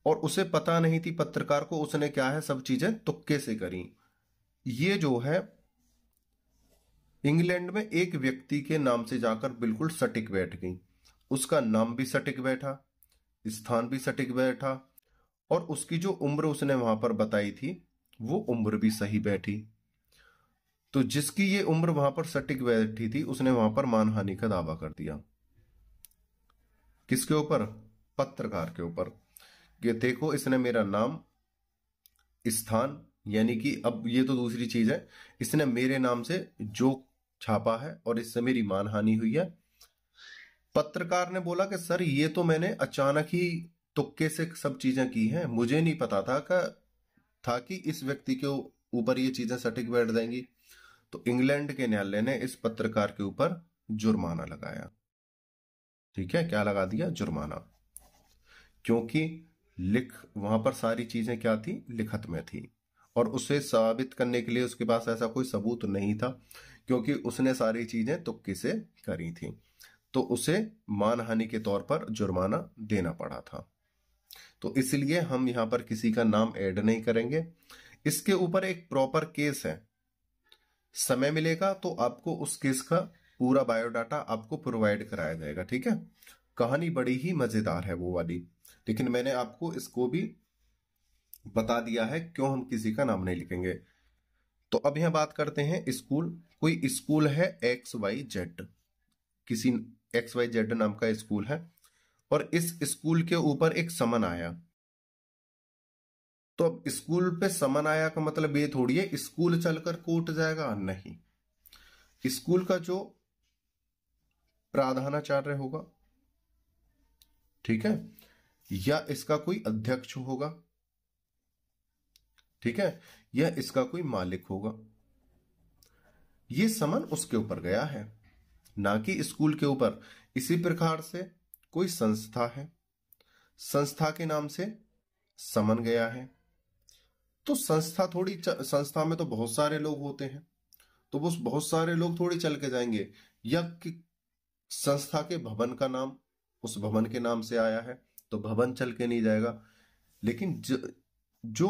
और उसे पता नहीं थी पत्रकार को, उसने क्या है सब चीजें तुक्के से करी। ये जो है इंग्लैंड में एक व्यक्ति के नाम से जाकर बिल्कुल सटीक बैठ गई। उसका नाम भी सटीक बैठा, स्थान भी सटीक बैठा, और उसकी जो उम्र उसने वहां पर बताई थी वो उम्र भी सही बैठी। तो जिसकी ये उम्र वहां पर सटीक बैठी थी उसने वहां पर मानहानि का दावा कर दिया। किसके ऊपर, पत्रकार के ऊपर, कि देखो इसने मेरा नाम, स्थान, यानी कि अब ये तो दूसरी चीज है, इसने मेरे नाम से जोक छापा है और इससे मेरी मानहानि हुई है। पत्रकार ने बोला कि सर ये तो मैंने अचानक ही तुक्के से सब चीजें की हैं, मुझे नहीं पता था कि इस व्यक्ति के ऊपर ये चीजें सटीक बैठ जाएंगी। तो इंग्लैंड के न्यायालय ने इस पत्रकार के ऊपर जुर्माना लगाया, ठीक है, क्या लगा दिया, जुर्माना, क्योंकि वहां पर सारी चीजें क्या थी, लिखत में थी, और उसे साबित करने के लिए उसके पास ऐसा कोई सबूत नहीं था, क्योंकि उसने सारी चीजें तुक्के से करी थी। तो उसे मानहानि के तौर पर जुर्माना देना पड़ा था। तो इसलिए हम यहां पर किसी का नाम ऐड नहीं करेंगे। इसके ऊपर एक प्रॉपर केस है, समय मिलेगा तो आपको उस केस का पूरा बायोडाटा आपको प्रोवाइड कराया जाएगा, ठीक है। कहानी बड़ी ही मजेदार है वो वाली, लेकिन मैंने आपको इसको भी बता दिया है क्यों हम किसी का नाम नहीं लिखेंगे। तो अब यहां बात करते हैं स्कूल। कोई स्कूल है एक्स वाई जेड, किसी एक्स वाई जेड नाम का स्कूल है, और इस स्कूल के ऊपर एक समन आया। तो अब स्कूल पे समन आया का मतलब ये थोड़ी है स्कूल चलकर कोर्ट जाएगा, नहीं। स्कूल का जो प्रधानाचार्य होगा, ठीक है, या इसका कोई अध्यक्ष होगा, ठीक है, या इसका कोई मालिक होगा, ये समन उसके ऊपर गया है, ना कि स्कूल के ऊपर। इसी प्रकार से कोई संस्था है, संस्था के नाम से समन गया है, तो संस्था में तो बहुत सारे लोग होते हैं, तो वो बहुत सारे लोग थोड़ी चल के जाएंगे, या कि संस्था के भवन का नाम उस भवन के नाम से आया है तो भवन चल के नहीं जाएगा। लेकिन जो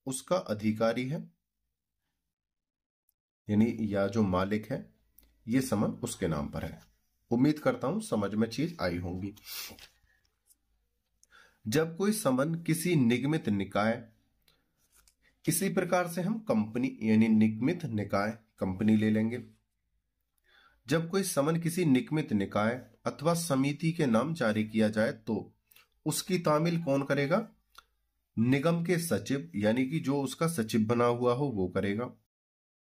उसका अधिकारी है यानी या जो मालिक है, ये समन उसके नाम पर है। उम्मीद करता हूं समझ में चीज आई होंगी। जब कोई समन किसी निगमित निकाय, इसी प्रकार से हम कंपनी यानी निगमित निकाय कंपनी ले लेंगे। जब कोई समन किसी निगमित निकाय अथवा समिति के नाम जारी किया जाए तो उसकी तामील कौन करेगा, निगम के सचिव यानी कि जो उसका सचिव बना हुआ हो वो करेगा,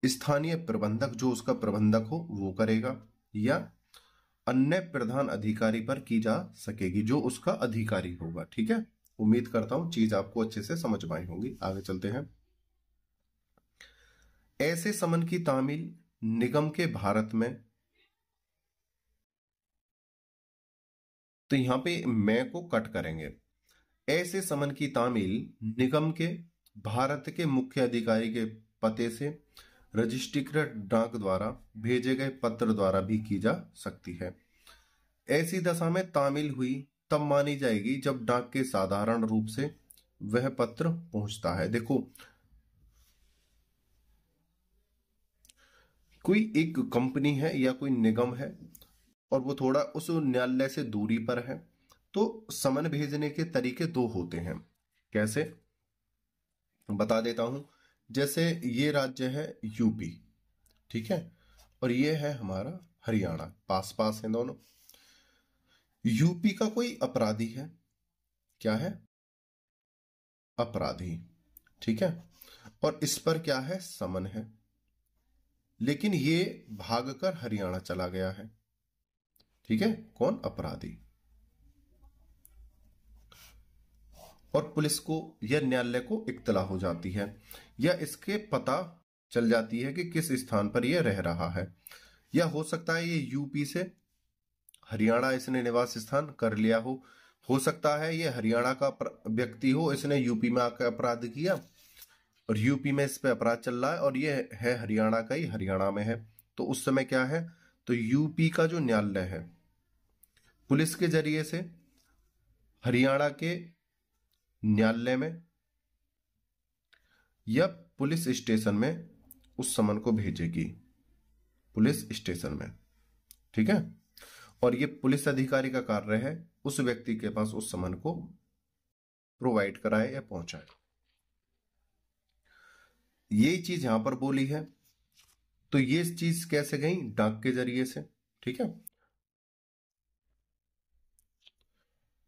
स्थानीय प्रबंधक जो उसका प्रबंधक हो वो करेगा, या अन्य प्रधान अधिकारी पर की जा सकेगी जो उसका अधिकारी होगा, ठीक है। उम्मीद करता हूं चीज आपको अच्छे से समझ में आई होंगी। आगे चलते हैं। ऐसे समन की तामील निगम के भारत में, तो यहां पे मैं को कट करेंगे। ऐसे समन की तामील निगम के भारत के मुख्य अधिकारी के पते से रजिस्ट्रीकृत डाक द्वारा भेजे गए पत्र द्वारा भी की जा सकती है। ऐसी दशा में तामील हुई तब मानी जाएगी जब डाक के साधारण रूप से वह पत्र पहुंचता है। देखो, कोई एक कंपनी है या कोई निगम है और वो थोड़ा उस न्यायालय से दूरी पर है, तो समन भेजने के तरीके दो होते हैं। कैसे, बता देता हूं। जैसे ये राज्य है यूपी, ठीक है, और ये है हमारा हरियाणा, पास पास है दोनों। यूपी का कोई अपराधी है, क्या है, अपराधी, ठीक है, और इस पर क्या है, समन है। लेकिन ये भागकर हरियाणा चला गया है, ठीक है, कौन, अपराधी। और पुलिस को या न्यायालय को इत्तला हो जाती है या इसके पता चल जाती है कि किस स्थान पर यह रह रहा है, या हो सकता है ये यूपी से हरियाणा इसने निवास स्थान कर लिया हो सकता है ये हरियाणा का व्यक्ति हो, इसने यूपी में आकर अपराध किया और यूपी में इस पे अपराध चल रहा है और ये है हरियाणा का ही, हरियाणा में है। तो उस समय क्या है, तो यूपी का जो न्यायालय है पुलिस के जरिए से हरियाणा के न्यायालय में या पुलिस स्टेशन में उस समन को भेजेगी, पुलिस स्टेशन में, ठीक है। और ये पुलिस अधिकारी का कार्य है उस व्यक्ति के पास उस समन को प्रोवाइड कराए या पहुंचाए। ये चीज यहां पर बोली है, तो ये चीज कैसे गई, डाक के जरिए से, ठीक है।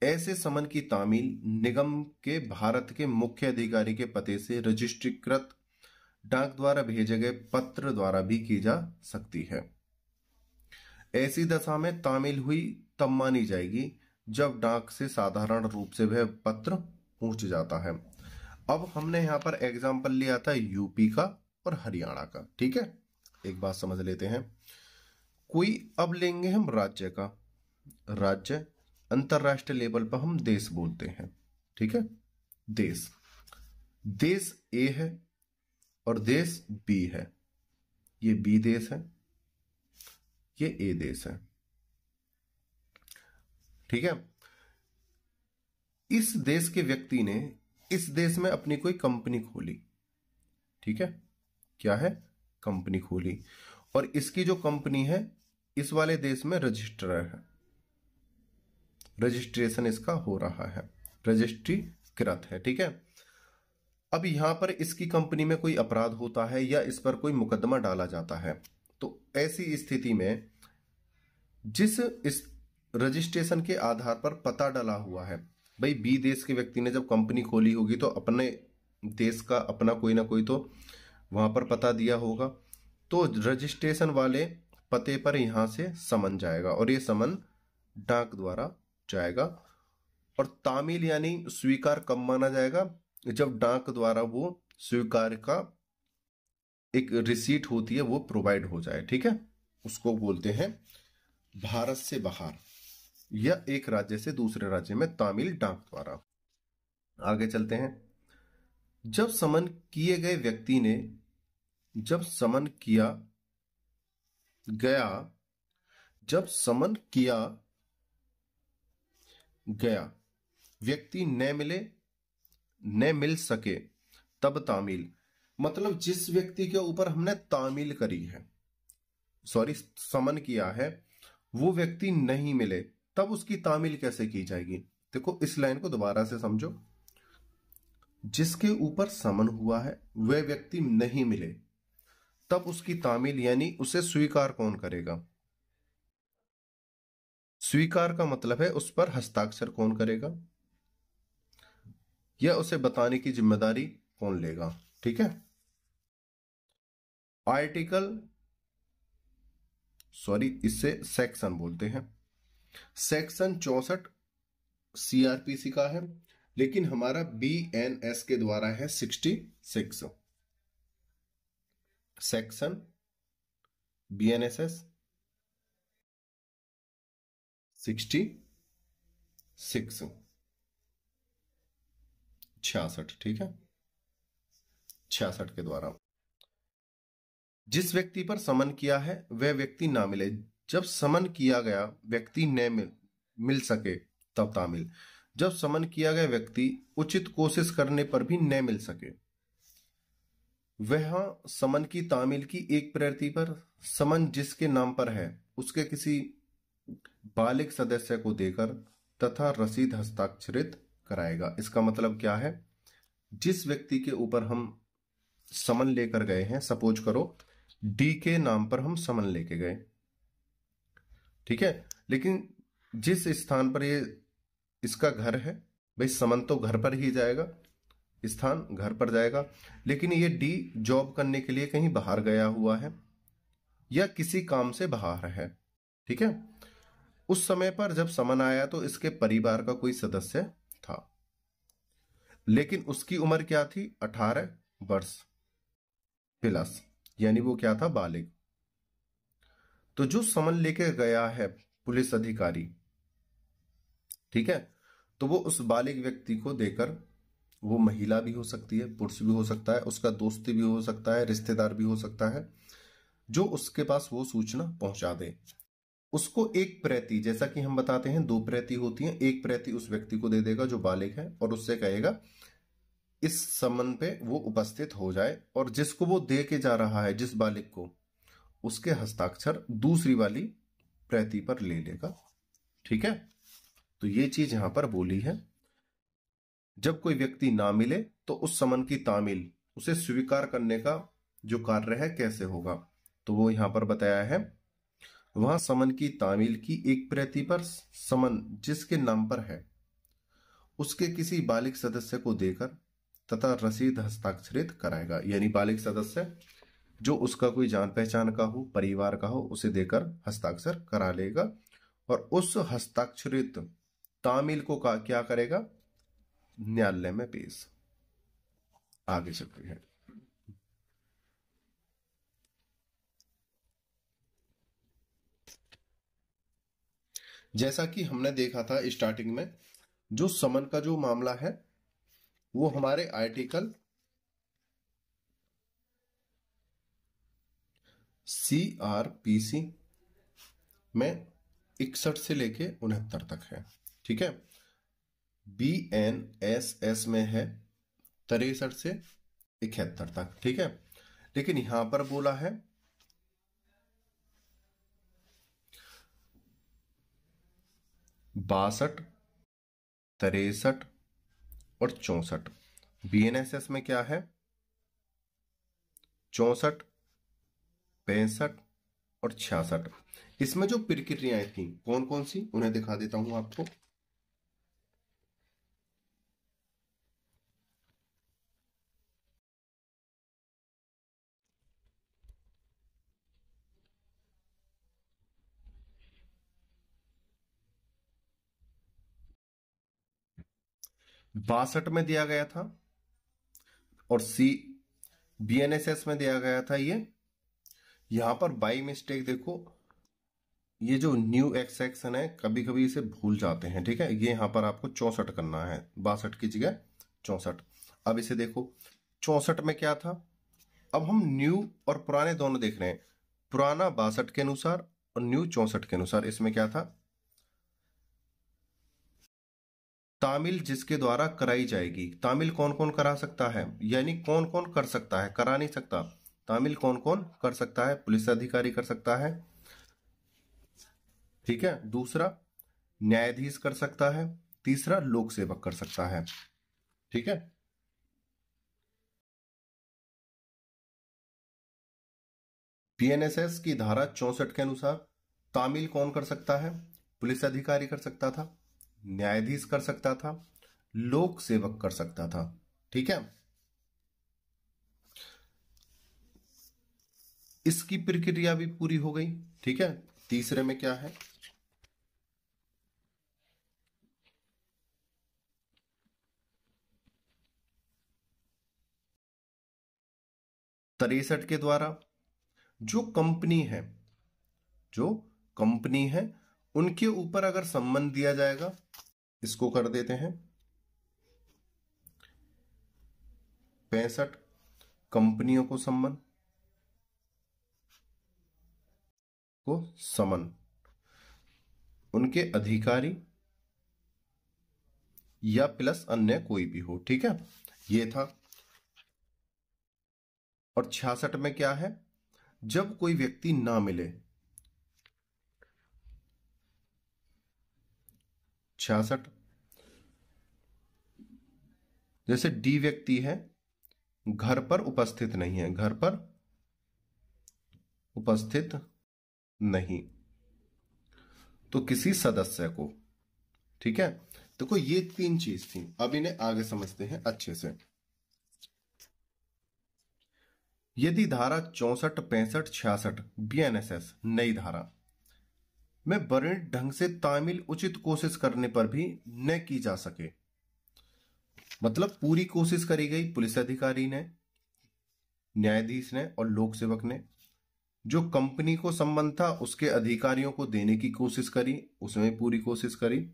ऐसे समन की तामील निगम के भारत के मुख्य अधिकारी के पते से रजिस्ट्रीकृत डाक द्वारा भेजे गए पत्र द्वारा भी की जा सकती है। ऐसी दशा में तामील हुई तब मानी जाएगी जब डाक से साधारण रूप से वह पत्र पहुंच जाता है। अब हमने यहां पर एग्जाम्पल लिया था यूपी का और हरियाणा का, ठीक है। एक बात समझ लेते हैं, कोई अब लेंगे हम राज्य का, राज्य अंतरराष्ट्रीय लेवल पर हम देश बोलते हैं, ठीक है। देश, देश ए है और देश बी है, ये बी देश है, ये ए देश है, ठीक है। इस देश के व्यक्ति ने इस देश में अपनी कोई कंपनी खोली, ठीक है, क्या है, कंपनी खोली, और इसकी जो कंपनी है इस वाले देश में रजिस्टर है, रजिस्ट्रेशन इसका हो रहा है, रजिस्ट्रीकृत है, ठीक है। अब यहां पर इसकी कंपनी में कोई अपराध होता है या इस पर कोई मुकदमा डाला जाता है, तो ऐसी स्थिति में जिस इस रजिस्ट्रेशन के आधार पर पता डाला हुआ है, भाई बी देश के व्यक्ति ने जब कंपनी खोली होगी तो अपने देश का अपना कोई ना कोई तो वहां पर पता दिया होगा, तो रजिस्ट्रेशन वाले पते पर यहां से समन जाएगा और ये समन डाक द्वारा जाएगा। और तामील यानी स्वीकार कब माना जाएगा, जब डाक द्वारा वो स्वीकार का एक रिसीट होती है वो प्रोवाइड हो जाए, ठीक है। उसको बोलते हैं भारत से बाहर या एक राज्य से दूसरे राज्य में तामील डाक द्वारा। आगे चलते हैं, जब समन किए गए व्यक्ति ने, जब समन किया गया, जब समन किया गया व्यक्ति न मिले, न मिल सके तब तामील, मतलब जिस व्यक्ति के ऊपर हमने तामील करी है, सॉरी समन किया है, वो व्यक्ति नहीं मिले तब उसकी तामील कैसे की जाएगी। देखो इस लाइन को दोबारा से समझो, जिसके ऊपर समन हुआ है वह व्यक्ति नहीं मिले तब उसकी तामील यानी उसे स्वीकार कौन करेगा, स्वीकार का मतलब है उस पर हस्ताक्षर कौन करेगा या उसे बताने की जिम्मेदारी कौन लेगा, ठीक है। आर्टिकल, सॉरी इसे सेक्शन बोलते हैं, सेक्शन 64 सीआरपीसी का है, लेकिन हमारा बीएनएस के द्वारा है 66, सेक्शन BNSS 66 66, ठीक है, 66 के द्वारा जिस व्यक्ति पर समन किया है वह व्यक्ति ना मिले। जब समन किया गया व्यक्ति न मिल सके तब तामिल। जब समन किया गया व्यक्ति उचित कोशिश करने पर भी न मिल सके, वह समन की तामील की एक प्रति पर समन जिसके नाम पर है उसके किसी बालिग सदस्य को देकर तथा रसीद हस्ताक्षरित कराएगा। इसका मतलब क्या है, जिस व्यक्ति के ऊपर हम समन लेकर गए हैं, सपोज करो डी के नाम पर हम समन लेके गए, ठीक है, लेकिन जिस स्थान पर ये इसका घर है, भाई समन तो घर पर ही जाएगा, स्थान घर पर जाएगा, लेकिन ये डी जॉब करने के लिए कहीं बाहर गया हुआ है या किसी काम से बाहर है, ठीक है। उस समय पर जब समन आया तो इसके परिवार का कोई सदस्य था, लेकिन उसकी उम्र क्या थी, 18 वर्ष प्लस, यानी वो क्या था, बालिग। तो जो समन लेके गया है पुलिस अधिकारी, ठीक है, तो वो उस बालिग व्यक्ति को देकर, वो महिला भी हो सकती है, पुरुष भी हो सकता है, उसका दोस्त भी हो सकता है, रिश्तेदार भी हो सकता है, जो उसके पास वो सूचना पहुंचा दे, उसको एक प्रति, जैसा कि हम बताते हैं 2 प्रति होती हैं, एक प्रति उस व्यक्ति को दे देगा जो बालिग है और उससे कहेगा इस समन पे वो उपस्थित हो जाए, और जिसको वो दे के जा रहा है, जिस बालिग को, उसके हस्ताक्षर दूसरी वाली प्रति पर ले लेगा, ठीक है। तो ये चीज यहां पर बोली है, जब कोई व्यक्ति ना मिले तो उस समन की तामील, उसे स्वीकार करने का जो कार्य है कैसे होगा, तो वो यहां पर बताया है, वहां समन की तामील की एक प्रति पर समन जिसके नाम पर है उसके किसी बालिग सदस्य को देकर तथा रसीद हस्ताक्षरित कराएगा, यानी बालिग सदस्य जो उसका कोई जान पहचान का हो, परिवार का हो, उसे देकर हस्ताक्षर करा लेगा, और उस हस्ताक्षरित तामील को क्या करेगा, न्यायालय में पेश। आगे चलते हैं। जैसा कि हमने देखा था स्टार्टिंग में, जो समन का जो मामला है वो हमारे आर्टिकल CRPC में 61 से लेके 69 तक है, ठीक है। BNSS में है 63 से 71 तक, ठीक है। लेकिन यहां पर बोला है 62, 63 और 64। BNSS में क्या है, 64, 65 और 66। इसमें जो प्रक्रियाएं थी कौन कौन सी, उन्हें दिखा देता हूं आपको। बासठ में दिया गया था, और BNSS में दिया गया था ये। यहां पर बाई मिस्टेक देखो, ये जो न्यू एक्स सेक्शन है कभी कभी इसे भूल जाते हैं, ठीक है। ये यहां पर आपको 64 करना है, 62 की जगह 64। अब इसे देखो, 64 में क्या था, अब हम न्यू और पुराने दोनों देख रहे हैं। पुराना 62 के अनुसार और न्यू 64 के अनुसार। इसमें क्या था, तामील जिसके द्वारा कराई जाएगी। तामील कौन कौन करा सकता है, यानी कौन कौन कर सकता है, करा नहीं सकता। तामील कौन कौन कर सकता है, पुलिस अधिकारी कर सकता है, ठीक है। दूसरा न्यायाधीश कर सकता है, तीसरा लोक सेवक कर सकता है, ठीक है। PNSS की धारा 64 के अनुसार तामील कौन कर सकता है, पुलिस अधिकारी कर सकता था, न्यायाधीश कर सकता था, लोक सेवक कर सकता था, ठीक है। इसकी प्रक्रिया भी पूरी हो गई, ठीक है। तीसरे में क्या है, तिरसठ के द्वारा जो कंपनी है, जो कंपनी है उनके ऊपर अगर सम्मन दिया जाएगा, इसको कर देते हैं 65 कंपनियों को सम्मन को समन, उनके अधिकारी या प्लस अन्य कोई भी हो। ठीक है, ये था। और 66 में क्या है, जब कोई व्यक्ति ना मिले, 66 जैसे डी व्यक्ति है, घर पर उपस्थित नहीं है, घर पर उपस्थित नहीं, तो किसी सदस्य को। ठीक है, देखो ये 3 चीज थी। अब इन्हें आगे समझते हैं अच्छे से। यदि धारा 64, 65, 66 बीएनएसएस नई धारा में वर्णित ढंग से तामील उचित कोशिश करने पर भी न की जा सके, मतलब पूरी कोशिश करी गई, पुलिस अधिकारी ने, न्यायाधीश ने और लोक सेवक ने, जो कंपनी को संबंध था उसके अधिकारियों को देने की कोशिश करी, उसमें पूरी कोशिश करी,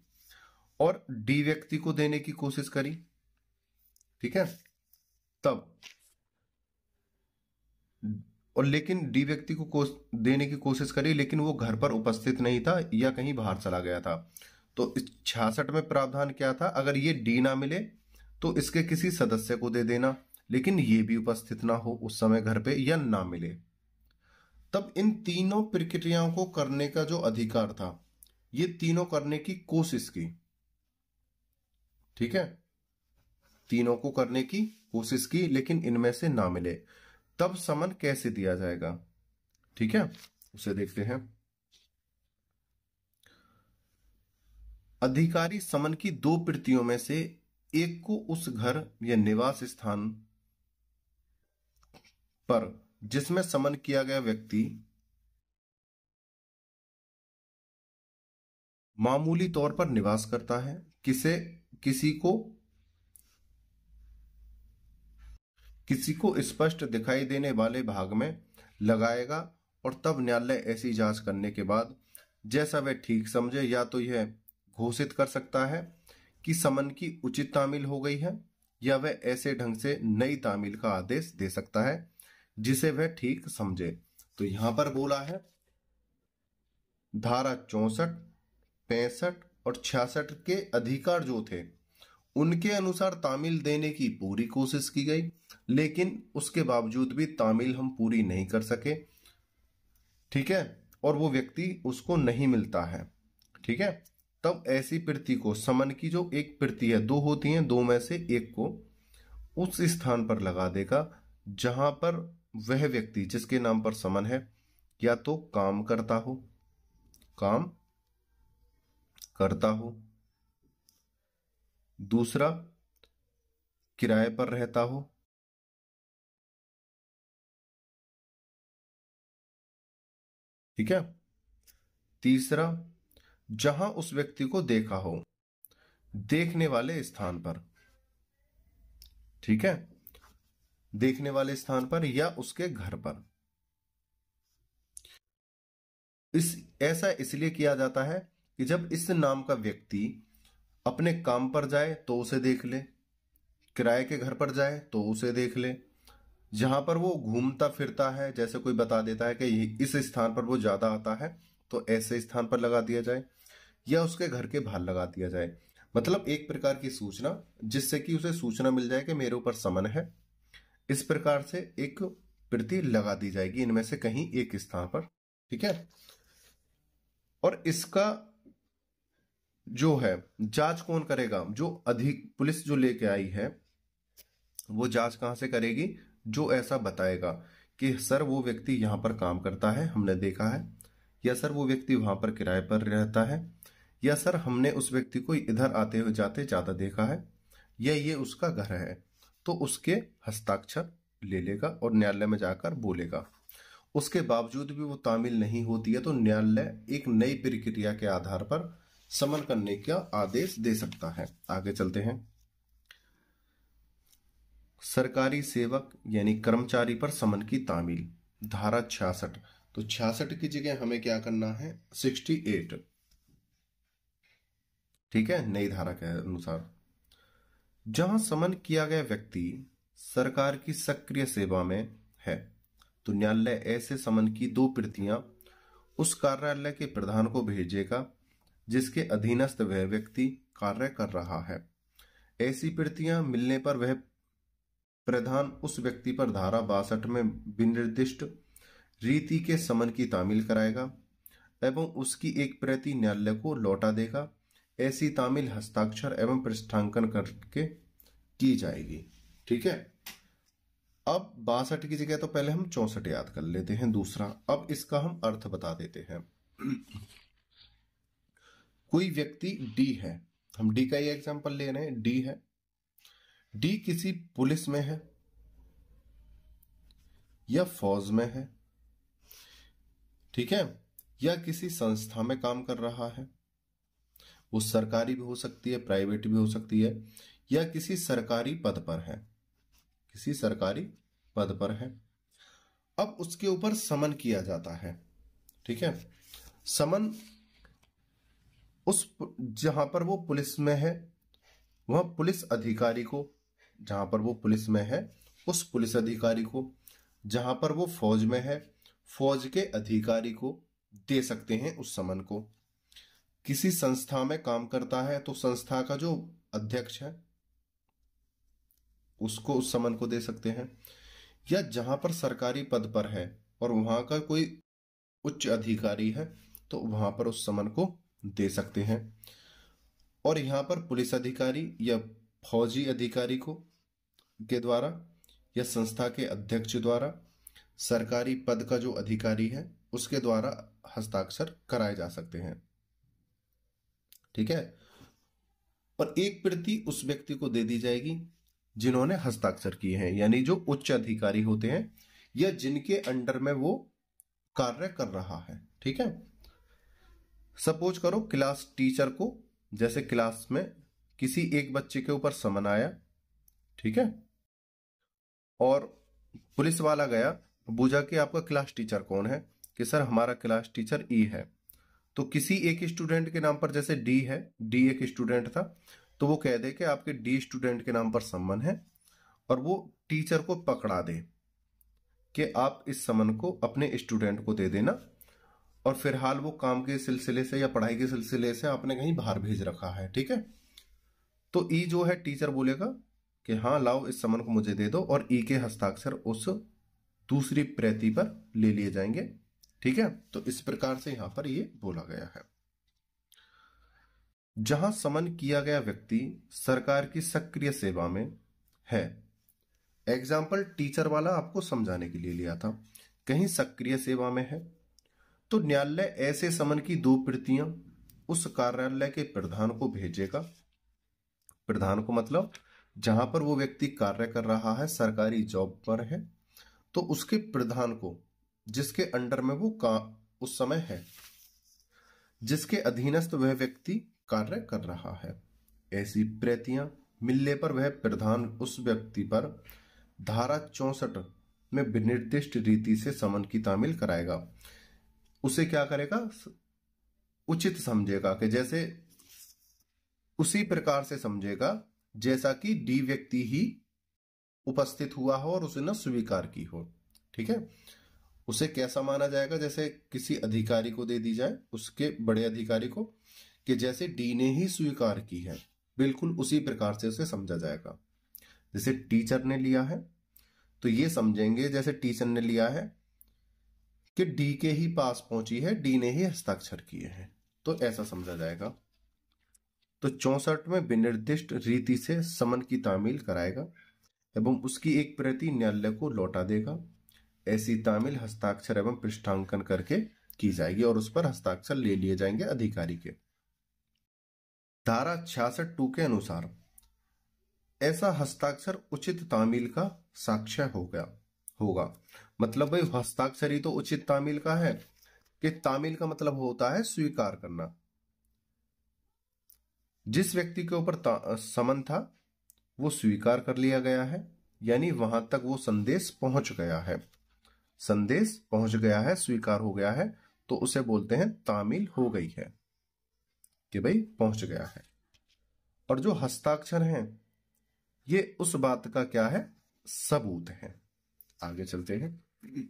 और डी व्यक्ति को देने की कोशिश करी। ठीक है, तब और लेकिन डी व्यक्ति को देने की कोशिश करी, लेकिन वो घर पर उपस्थित नहीं था या कहीं बाहर चला गया था। तो इस 66 में प्रावधान क्या था, अगर ये डी ना मिले तो इसके किसी सदस्य को दे देना, लेकिन ये भी उपस्थित ना हो उस समय घर पे या ना मिले। तब इन तीनों प्रक्रियाओं को करने का जो अधिकार था, ये तीनों करने की कोशिश की। ठीक है, तीनों को करने की कोशिश की, लेकिन इनमें से ना मिले, तब समन कैसे दिया जाएगा। ठीक है, उसे देखते हैं। अधिकारी समन की 2 प्रतियों में से एक को उस घर या निवास स्थान पर जिसमें समन किया गया व्यक्ति मामूली तौर पर निवास करता है, किसी को स्पष्ट दिखाई देने वाले भाग में लगाएगा, और तब न्यायालय ऐसी जांच करने के बाद जैसा वह ठीक समझे या तो यह घोषित कर सकता है कि समन की उचित तामील हो गई है, या वह ऐसे ढंग से नई तामील का आदेश दे सकता है जिसे वह ठीक समझे। तो यहां पर बोला है धारा 64, 65 और 66 के अधिकार जो थे उनके अनुसार तामील देने की पूरी कोशिश की गई, लेकिन उसके बावजूद भी तामील हम पूरी नहीं कर सके। ठीक है, और वो व्यक्ति उसको नहीं मिलता है। ठीक है, तब ऐसी प्रति को, समन की जो एक प्रति है, 2 होती हैं, 2 में से एक को उस स्थान पर लगा देगा जहां पर वह व्यक्ति जिसके नाम पर समन है या तो काम करता हो, दूसरा किराए पर रहता हो, ठीक है, तीसरा जहां उस व्यक्ति को देखा हो, देखने वाले स्थान पर। ठीक है, देखने वाले स्थान पर या उसके घर पर। ऐसा इसलिए किया जाता है कि जब इस नाम का व्यक्ति अपने काम पर जाए तो उसे देख ले, किराए के घर पर जाए तो उसे देख ले, जहां पर वो घूमता फिरता है, जैसे कोई बता देता है कि इस स्थान पर वो ज्यादा आता है तो ऐसे स्थान पर लगा दिया जाए, या उसके घर के बाहर लगा दिया जाए। मतलब एक प्रकार की सूचना, जिससे कि उसे सूचना मिल जाए कि मेरे ऊपर समन है। इस प्रकार से एक प्रति लगा दी जाएगी इनमें से कहीं एक स्थान पर। ठीक है, और इसका जो है जांच कौन करेगा, जो अधिक पुलिस जो लेके आई है वो जांच कहां से करेगी, जो ऐसा बताएगा कि सर वो व्यक्ति यहां पर काम करता है, हमने देखा है, या सर वो व्यक्ति वहां पर किराए पर रहता है, या सर हमने उस व्यक्ति को इधर आते हुए जाते ज्यादा देखा है, या ये उसका घर है, तो उसके हस्ताक्षर ले लेगा और न्यायालय में जाकर बोलेगा। उसके बावजूद भी वो तामील नहीं होती है तो न्यायालय एक नई प्रक्रिया के आधार पर समन करने का आदेश दे सकता है। आगे चलते हैं। सरकारी सेवक यानी कर्मचारी पर समन की तामील। धारा 66, तो 66 की जगह हमें क्या करना है 68, ठीक है, नई धारा के अनुसार। जहां समन किया गया व्यक्ति सरकार की सक्रिय सेवा में है तो न्यायालय ऐसे समन की 2 प्रतियां उस कार्यालय के प्रधान को भेजेगा जिसके अधीनस्थ वह व्यक्ति कार्य कर रहा है। ऐसी प्रतियां मिलने पर वह प्रधान उस व्यक्ति पर धारा 62 में विनिर्दिष्ट रीति के समन की तामील कराएगा एवं उसकी एक प्रति न्यायालय को लौटा देगा। ऐसी तामील हस्ताक्षर एवं पृष्ठांकन करके की जाएगी। ठीक है, अब 62 की जगह तो पहले हम 64 याद कर लेते हैं दूसरा। अब इसका हम अर्थ बता देते हैं। कोई व्यक्ति डी है, हम डी का ही एग्जांपल ले रहे हैं। डी है, डी किसी पुलिस में है या फौज में है, ठीक है, या किसी संस्था में काम कर रहा है। वो सरकारी भी हो सकती है, प्राइवेट भी हो सकती है, या किसी सरकारी पद पर है, किसी सरकारी पद पर है। अब उसके ऊपर समन किया जाता है। ठीक है, समन उस जहां पर वो पुलिस में है वह पुलिस अधिकारी को, जहां पर वो पुलिस में है उस पुलिस अधिकारी को, जहां पर वो फौज में है फौज के अधिकारी को दे सकते हैं उस समन को। किसी संस्था में काम करता है तो संस्था का जो अध्यक्ष है उसको उस समन को दे सकते हैं, या जहां पर सरकारी पद पर है और वहां का कोई उच्च अधिकारी है तो वहां पर उस समन को दे सकते हैं। और यहां पर पुलिस अधिकारी या फौजी अधिकारी को के द्वारा या संस्था के अध्यक्ष द्वारा सरकारी पद का जो अधिकारी है उसके द्वारा हस्ताक्षर कराए जा सकते हैं। ठीक है, और एक प्रति उस व्यक्ति को दे दी जाएगी जिन्होंने हस्ताक्षर किए हैं, यानी जो उच्च अधिकारी होते हैं या जिनके अंडर में वो कार्य कर रहा है। ठीक है, सपोज करो क्लास टीचर को, जैसे क्लास में किसी एक बच्चे के ऊपर समन आया, ठीक है, और पुलिस वाला गया पूछा कि आपका क्लास टीचर कौन है, कि सर हमारा क्लास टीचर ई है। तो किसी एक स्टूडेंट के नाम पर, जैसे डी है, डी एक स्टूडेंट था, तो वो कह दे कि आपके डी स्टूडेंट के नाम पर समन है और वो टीचर को पकड़ा दे कि आप इस समन को अपने स्टूडेंट को दे देना, और फिलहाल वो काम के सिलसिले से या पढ़ाई के सिलसिले से आपने कहीं बाहर भेज रखा है। ठीक है, तो ई जो है टीचर बोलेगा कि हाँ लाओ इस समन को मुझे दे दो, और ई के हस्ताक्षर उस दूसरी प्रति पर ले लिए जाएंगे। ठीक है, तो इस प्रकार से यहां पर ये बोला गया है। जहां समन किया गया व्यक्ति सरकार की सक्रिय सेवा में है, एग्जाम्पल टीचर वाला आपको समझाने के लिए लिया था, कहीं सक्रिय सेवा में है तो न्यायालय ऐसे समन की 2 प्रतियां उस कार्यालय के प्रधान को भेजेगा। प्रधान को मतलब जहां पर वो व्यक्ति कार्य कर रहा है, सरकारी जॉब पर है, तो उसके प्रधान को, जिसके अंडर में वो उस समय है, जिसके अधीनस्थ वह व्यक्ति कार्य कर रहा है। ऐसी प्रतियां मिलने पर वह प्रधान उस व्यक्ति पर धारा 64 में विनिर्दिष्ट रीति से समन की तामील कराएगा। उसे क्या करेगा, उचित समझेगा, कि जैसे उसी प्रकार से समझेगा जैसा कि डी व्यक्ति ही उपस्थित हुआ हो और उसने स्वीकार की हो। ठीक है, उसे कैसा माना जाएगा, जैसे किसी अधिकारी को दे दी जाए, उसके बड़े अधिकारी को, कि जैसे डी ने ही स्वीकार की है, बिल्कुल उसी प्रकार से उसे समझा जाएगा। जैसे टीचर ने लिया है तो ये समझेंगे जैसे टीचर ने लिया है कि डी के ही पास पहुंची है, डी ने ही हस्ताक्षर किए हैं, तो ऐसा समझा जाएगा। तो 64 में विनिर्दिष्ट रीति से समन की तामील कराएगा एवं उसकी एक प्रति न्यायालय को लौटा देगा। ऐसी तामील हस्ताक्षर एवं पृष्ठांकन करके की जाएगी और उस पर हस्ताक्षर ले लिए जाएंगे अधिकारी के। धारा 66(2) के अनुसार ऐसा हस्ताक्षर उचित तामील का साक्ष्य होगा। मतलब भाई हस्ताक्षर ही तो उचित तामील का है, कि तामील का मतलब होता है स्वीकार करना। जिस व्यक्ति के ऊपर समन था वो स्वीकार कर लिया गया है, यानी वहां तक वो संदेश पहुंच गया है। संदेश पहुंच गया है, स्वीकार हो गया है, तो उसे बोलते हैं तामील हो गई है, कि भाई पहुंच गया है। और जो हस्ताक्षर हैं ये उस बात का क्या है, सबूत है। आगे चलते हैं।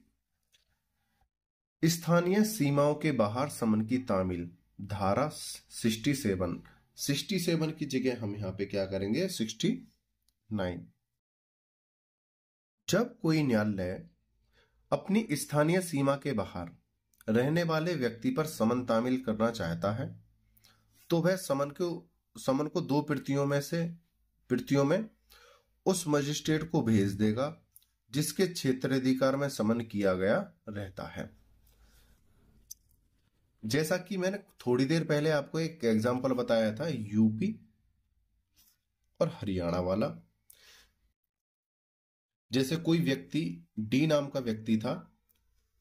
स्थानीय सीमाओं के बाहर समन की तामील, धारा 67। 67 की जगह हम यहां पे क्या करेंगे, 69। जब कोई न्यायालय अपनी स्थानीय सीमा के बाहर रहने वाले व्यक्ति पर समन तामील करना चाहता है तो वह समन को दो प्रतियों में उस मजिस्ट्रेट को भेज देगा जिसके क्षेत्राधिकार में समन किया गया रहता है। जैसा कि मैंने थोड़ी देर पहले आपको एक एग्जांपल बताया था यूपी और हरियाणा वाला। जैसे कोई व्यक्ति डी नाम का व्यक्ति था,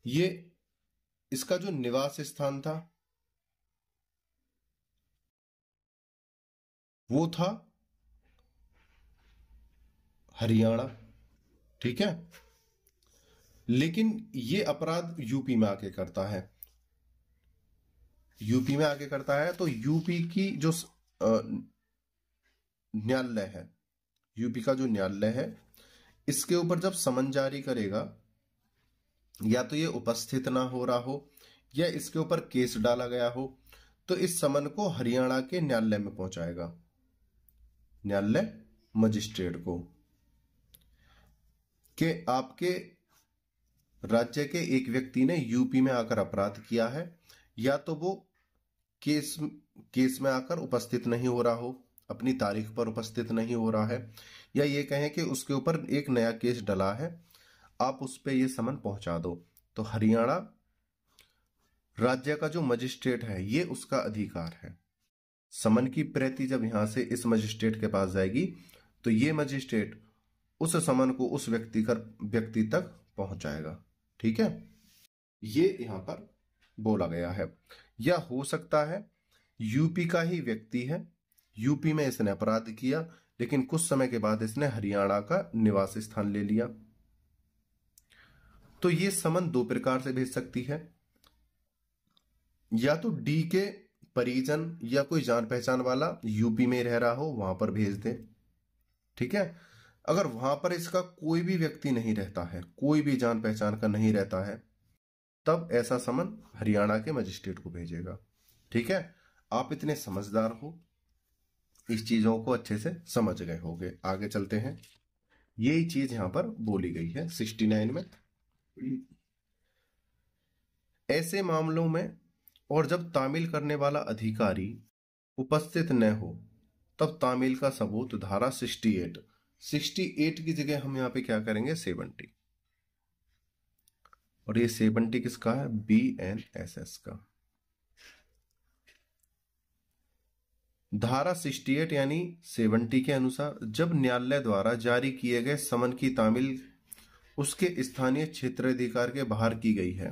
ये इसका जो निवास स्थान था वो था हरियाणा, ठीक है, लेकिन ये अपराध यूपी में आके करता है। यूपी में आके करता है तो यूपी की जो न्यायालय है, यूपी का जो न्यायालय है, इसके ऊपर जब समन जारी करेगा, या तो ये उपस्थित ना हो रहा हो या इसके ऊपर केस डाला गया हो, तो इस समन को हरियाणा के न्यायालय में पहुंचाएगा, न्यायालय मजिस्ट्रेट को, कि आपके राज्य के एक व्यक्ति ने यूपी में आकर अपराध किया है, या तो वो केस में आकर उपस्थित नहीं हो रहा हो, अपनी तारीख पर उपस्थित नहीं हो रहा है, या ये कहें कि उसके ऊपर एक नया केस डला है, आप उस पे ये समन पहुंचा दो। तो हरियाणा राज्य का जो मजिस्ट्रेट है ये उसका अधिकार है। समन की प्रति जब यहां से इस मजिस्ट्रेट के पास जाएगी तो ये मजिस्ट्रेट उस समन को उस व्यक्ति तक पहुंचाएगा, ठीक है। ये यहां पर बोला गया है। या हो सकता है यूपी का ही व्यक्ति है, यूपी में इसने अपराध किया, लेकिन कुछ समय के बाद इसने हरियाणा का निवास स्थान ले लिया, तो ये समन दो प्रकार से भेज सकती है। या तो डी के परिजन या कोई जान पहचान वाला यूपी में रह रहा हो वहां पर भेज दे, ठीक है। अगर वहां पर इसका कोई भी व्यक्ति नहीं रहता है, कोई भी जान पहचान का नहीं रहता है, तब ऐसा समन हरियाणा के मजिस्ट्रेट को भेजेगा, ठीक है। आप इतने समझदार हो, इस चीजों को अच्छे से समझ गए होंगे। आगे चलते हैं। यही चीज यहां पर बोली गई है 69 में। ऐसे मामलों में और जब तामील करने वाला अधिकारी उपस्थित न हो तब तामील का सबूत धारा 68 की जगह हम यहां पे क्या करेंगे 70, और ये 70 किसका है, BNSS का। धारा 68 यानी 70 के अनुसार जब न्यायालय द्वारा जारी किए गए समन की तामील उसके स्थानीय क्षेत्राधिकार के बाहर की गई है,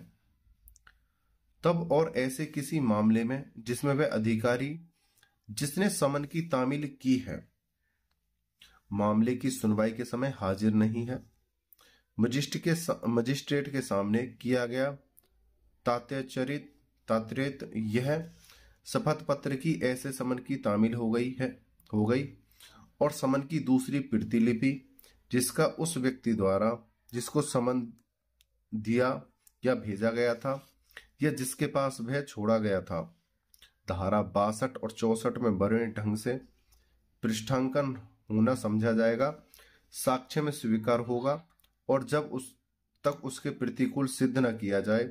तब और ऐसे किसी मामले में जिसमें वह अधिकारी जिसने समन की तामील की है मामले की सुनवाई के समय हाजिर नहीं है, मजिस्ट्रेट के सामने किया गया तात्पर्य यह शपथ पत्र की ऐसे समन की तामील हो गई और समन की दूसरी प्रतिलिपि जिसका उस व्यक्ति द्वारा जिसको समन दिया या भेजा गया था या जिसके पास वह छोड़ा गया था, धारा 62 और 64 में बड़े ढंग से पृष्ठांकन होना समझा जाएगा, साक्ष्य में स्वीकार होगा, और जब उस तक उसके प्रतिकूल सिद्ध न किया जाए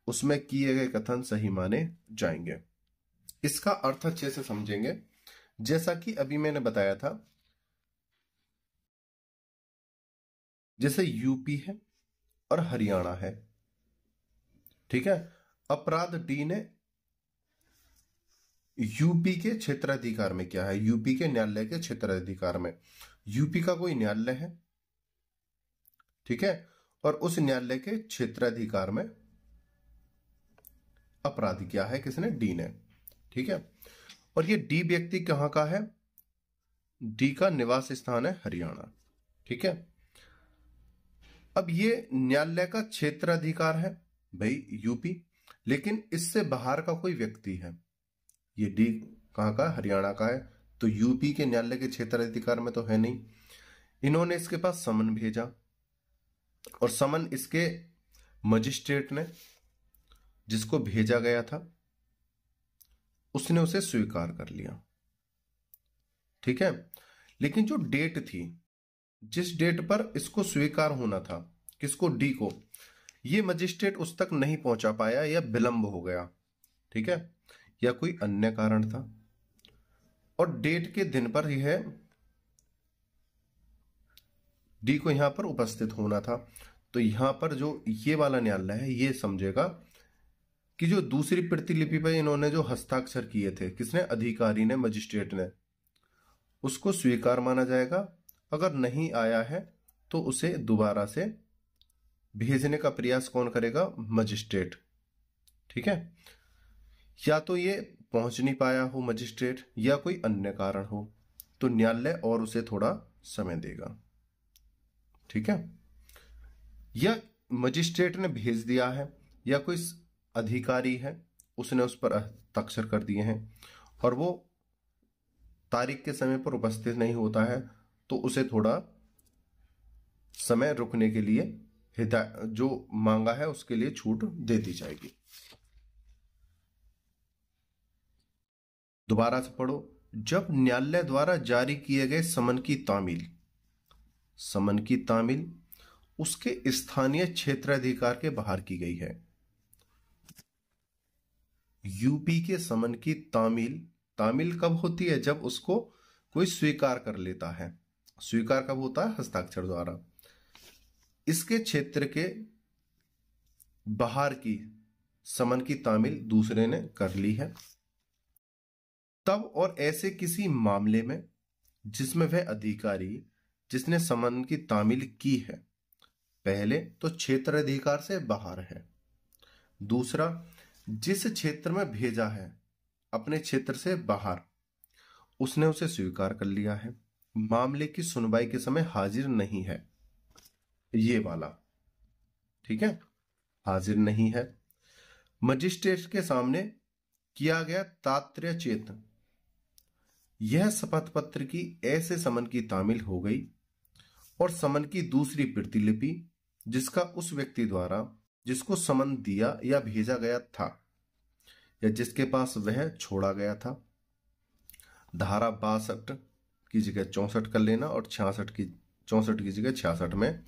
उसमें किए गए कथन सही माने जाएंगे। इसका अर्थ अच्छे से समझेंगे। जैसा कि अभी मैंने बताया था, जैसे यूपी है और हरियाणा है, ठीक है। अपराध डी ने यूपी के क्षेत्राधिकार में क्या है, यूपी के न्यायालय के क्षेत्राधिकार में, यूपी का कोई न्यायालय है, ठीक है, और उस न्यायालय के क्षेत्राधिकार में अपराध किया है किसने, डी ने, ठीक है। और ये डी व्यक्ति कहां का है, डी का निवास स्थान है हरियाणा, ठीक है। अब ये न्यायालय का क्षेत्र अधिकार है भाई यूपी, लेकिन इससे बाहर का कोई व्यक्ति है, ये डी कहाँ का, हरियाणा का है, तो यूपी के न्यायालय के क्षेत्र अधिकार में तो है नहीं। इन्होंने इसके पास समन भेजा और समन इसके मजिस्ट्रेट ने, जिसको भेजा गया था, उसने उसे स्वीकार कर लिया। ठीक है, लेकिन जो डेट थी, जिस डेट पर इसको स्वीकार होना था, किसको, डी को, ये मजिस्ट्रेट उस तक नहीं पहुंचा पाया या विलंब हो गया। ठीक है, या कोई अन्य कारण था, और डेट के दिन पर यह डी को यहां पर उपस्थित होना था। तो यहां पर जो ये वाला न्यायालय है ये समझेगा कि जो दूसरी प्रतिलिपि पर इन्होंने जो हस्ताक्षर किए थे, किसने, अधिकारी ने, मजिस्ट्रेट ने, उसको स्वीकार माना जाएगा। अगर नहीं आया है तो उसे दोबारा से भेजने का प्रयास कौन करेगा, मजिस्ट्रेट। ठीक है, या तो ये पहुंच नहीं पाया हो मजिस्ट्रेट, या कोई अन्य कारण हो, तो न्यायालय और उसे थोड़ा समय देगा। ठीक है, या मजिस्ट्रेट ने भेज दिया है, या कोई अधिकारी है उसने उस पर हस्ताक्षर कर दिए हैं और वो तारीख के समय पर उपस्थित नहीं होता है, तो उसे थोड़ा समय रुकने के लिए जो मांगा है उसके लिए छूट दे दी जाएगी। दोबारा से पढ़ो। जब न्यायालय द्वारा जारी किए गए समन की तामील, समन की तामील उसके स्थानीय क्षेत्राधिकार के बाहर की गई है। यूपी के समन की तामील, तामील कब होती है, जब उसको कोई स्वीकार कर लेता है। स्वीकार कब होता है, हस्ताक्षर द्वारा। इसके क्षेत्र के बाहर की समन की तामील दूसरे ने कर ली है तब, और ऐसे किसी मामले में जिसमें वह अधिकारी जिसने समन की तामील की है, पहले तो क्षेत्र अधिकार से बाहर है, दूसरा जिस क्षेत्र में भेजा है अपने क्षेत्र से बाहर, उसने उसे स्वीकार कर लिया है, मामले की सुनवाई के समय हाजिर नहीं है, ये वाला। ठीक है, हाजिर नहीं है, मजिस्ट्रेट के सामने किया गया तात्पर्यचेत, यह शपथ पत्र की ऐसे समन की तामील हो गई और समन की दूसरी प्रतिलिपि जिसका उस व्यक्ति द्वारा जिसको समन दिया या भेजा गया था या जिसके पास वह छोड़ा गया था, धारा 62 की जगह 64 कर लेना और 64 की जगह 66 में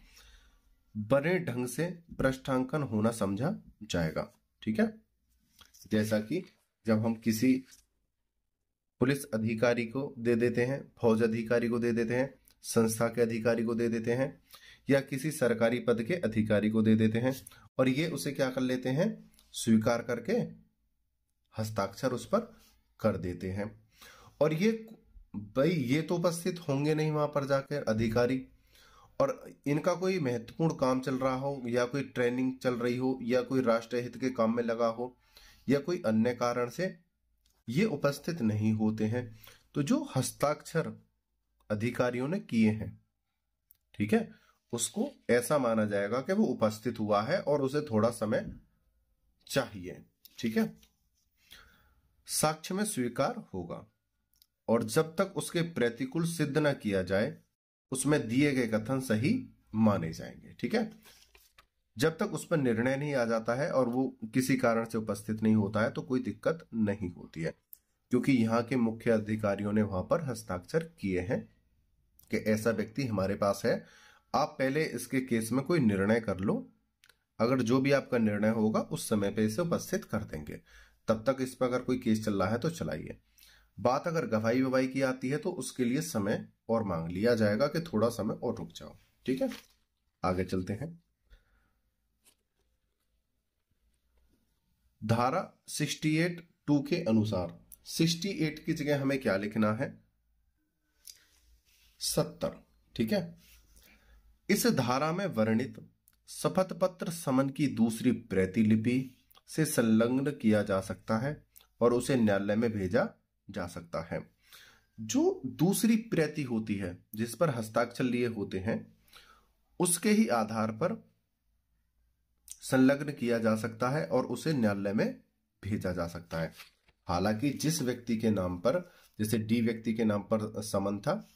बड़े ढंग से पृष्ठांकन होना समझा जाएगा। ठीक है, जैसा कि जब हम किसी पुलिस अधिकारी को दे देते हैं, फौज अधिकारी को दे देते हैं, संस्था के अधिकारी को दे देते हैं, या किसी सरकारी पद के अधिकारी को दे देते हैं, और ये उसे क्या कर लेते हैं, स्वीकार करके हस्ताक्षर उस पर कर देते हैं। और ये भाई ये तो उपस्थित होंगे नहीं वहां पर जाकर अधिकारी, और इनका कोई महत्वपूर्ण काम चल रहा हो, या कोई ट्रेनिंग चल रही हो, या कोई राष्ट्रीय हित के काम में लगा हो, या कोई अन्य कारण से ये उपस्थित नहीं होते हैं। तो जो हस्ताक्षर अधिकारियों ने किए हैं, ठीक है, उसको ऐसा माना जाएगा कि वो उपस्थित हुआ है और उसे थोड़ा समय चाहिए। ठीक है, साक्ष्य में स्वीकार होगा और जब तक उसके प्रतिकूल सिद्ध न किया जाए उसमें दिए गए कथन सही माने जाएंगे। ठीक है, जब तक उस पर निर्णय नहीं आ जाता है और वो किसी कारण से उपस्थित नहीं होता है तो कोई दिक्कत नहीं होती है, क्योंकि यहाँ के मुख्य अधिकारियों ने वहां पर हस्ताक्षर किए हैं कि ऐसा व्यक्ति हमारे पास है, आप पहले इसके केस में कोई निर्णय कर लो, अगर जो भी आपका निर्णय होगा उस समय पे इसे उपस्थित कर देंगे, तब तक इस पर अगर कोई केस चल रहा है तो चलाइए। बात अगर गवाही ववाही की आती है तो उसके लिए समय और मांग लिया जाएगा कि थोड़ा समय और रुक जाओ। ठीक है, आगे चलते हैं। धारा 68(2) के अनुसार 68 की जगह हमें क्या लिखना है, 70। ठीक है, इस धारा में वर्णित शपथ पत्र समन की दूसरी प्रतिलिपि से संलग्न किया जा सकता है और उसे न्यायालय में भेजा जा सकता है। जो दूसरी प्रति होती है जिस पर हस्ताक्षर लिए होते हैं उसके ही आधार पर संलग्न किया जा सकता है और उसे न्यायालय में भेजा जा सकता है। हालांकि जिस व्यक्ति के नाम पर, जैसे डी व्यक्ति के नाम पर समन था,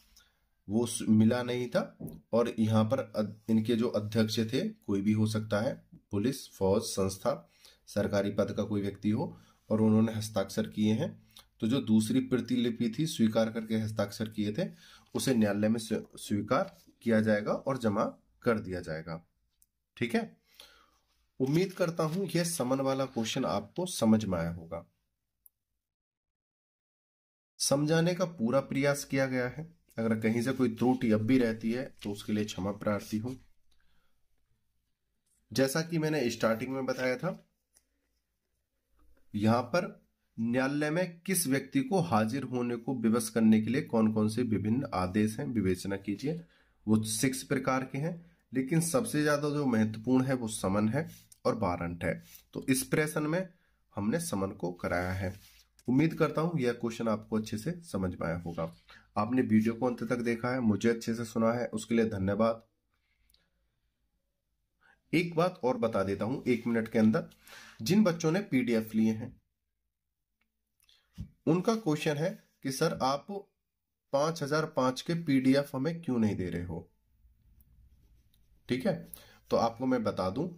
वो मिला नहीं था, और यहाँ पर इनके जो अध्यक्ष थे कोई भी हो सकता है, पुलिस, फौज, संस्था, सरकारी पद का कोई व्यक्ति हो, और उन्होंने हस्ताक्षर किए हैं, तो जो दूसरी प्रतिलिपि थी स्वीकार करके हस्ताक्षर किए थे, उसे न्यायालय में स्वीकार किया जाएगा और जमा कर दिया जाएगा। ठीक है, उम्मीद करता हूं यह समन वाला क्वेश्चन आपको समझ में आया होगा। समझाने का पूरा प्रयास किया गया है। अगर कहीं से कोई त्रुटि अब भी रहती है तो उसके लिए क्षमा प्रार्थी हूं। जैसा कि मैंने स्टार्टिंग में बताया था, यहां पर न्यायालय में किस व्यक्ति को हाजिर होने को विवश करने के लिए कौन कौन से विभिन्न आदेश हैं, विवेचना कीजिए। वो 6 प्रकार के हैं, लेकिन सबसे ज्यादा जो महत्वपूर्ण है वो समन है और वारंट है। तो इस प्रश्न में हमने समन को कराया है। उम्मीद करता हूं यह क्वेश्चन आपको अच्छे से समझ में आया होगा। आपने वीडियो को अंत तक देखा है, मुझे अच्छे से सुना है, उसके लिए धन्यवाद। एक बात और बता देता हूं 1 मिनट के अंदर, जिन बच्चों ने पीडीएफ लिए हैं उनका क्वेश्चन है कि सर आप 5005 के पीडीएफ हमें क्यों नहीं दे रहे हो। ठीक है, तो आपको मैं बता दूं,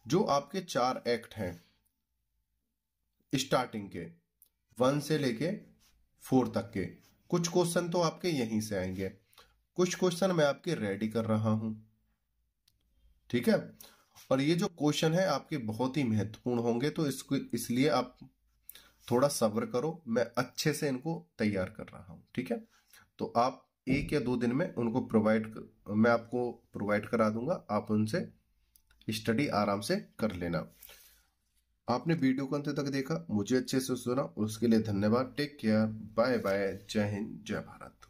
जो आपके 4 एक्ट हैं स्टार्टिंग के 1 से लेके 4 तक के, कुछ क्वेश्चन तो आपके यहीं से आएंगे, कुछ क्वेश्चन मैं आपके रेडी कर रहा हूं। ठीक है, और ये जो क्वेश्चन है आपके बहुत ही महत्वपूर्ण होंगे, तो इसको इसलिए आप थोड़ा सब्र करो, मैं अच्छे से इनको तैयार कर रहा हूं। ठीक है, तो आप 1 या 2 दिन में उनको मैं आपको प्रोवाइड करा दूंगा, आप उनसे स्टडी आराम से कर लेना। आपने वीडियो को अंत तक देखा, मुझे अच्छे से सुना, उसके लिए धन्यवाद। टेक केयर, बाय बाय, जय हिंद, जय भारत।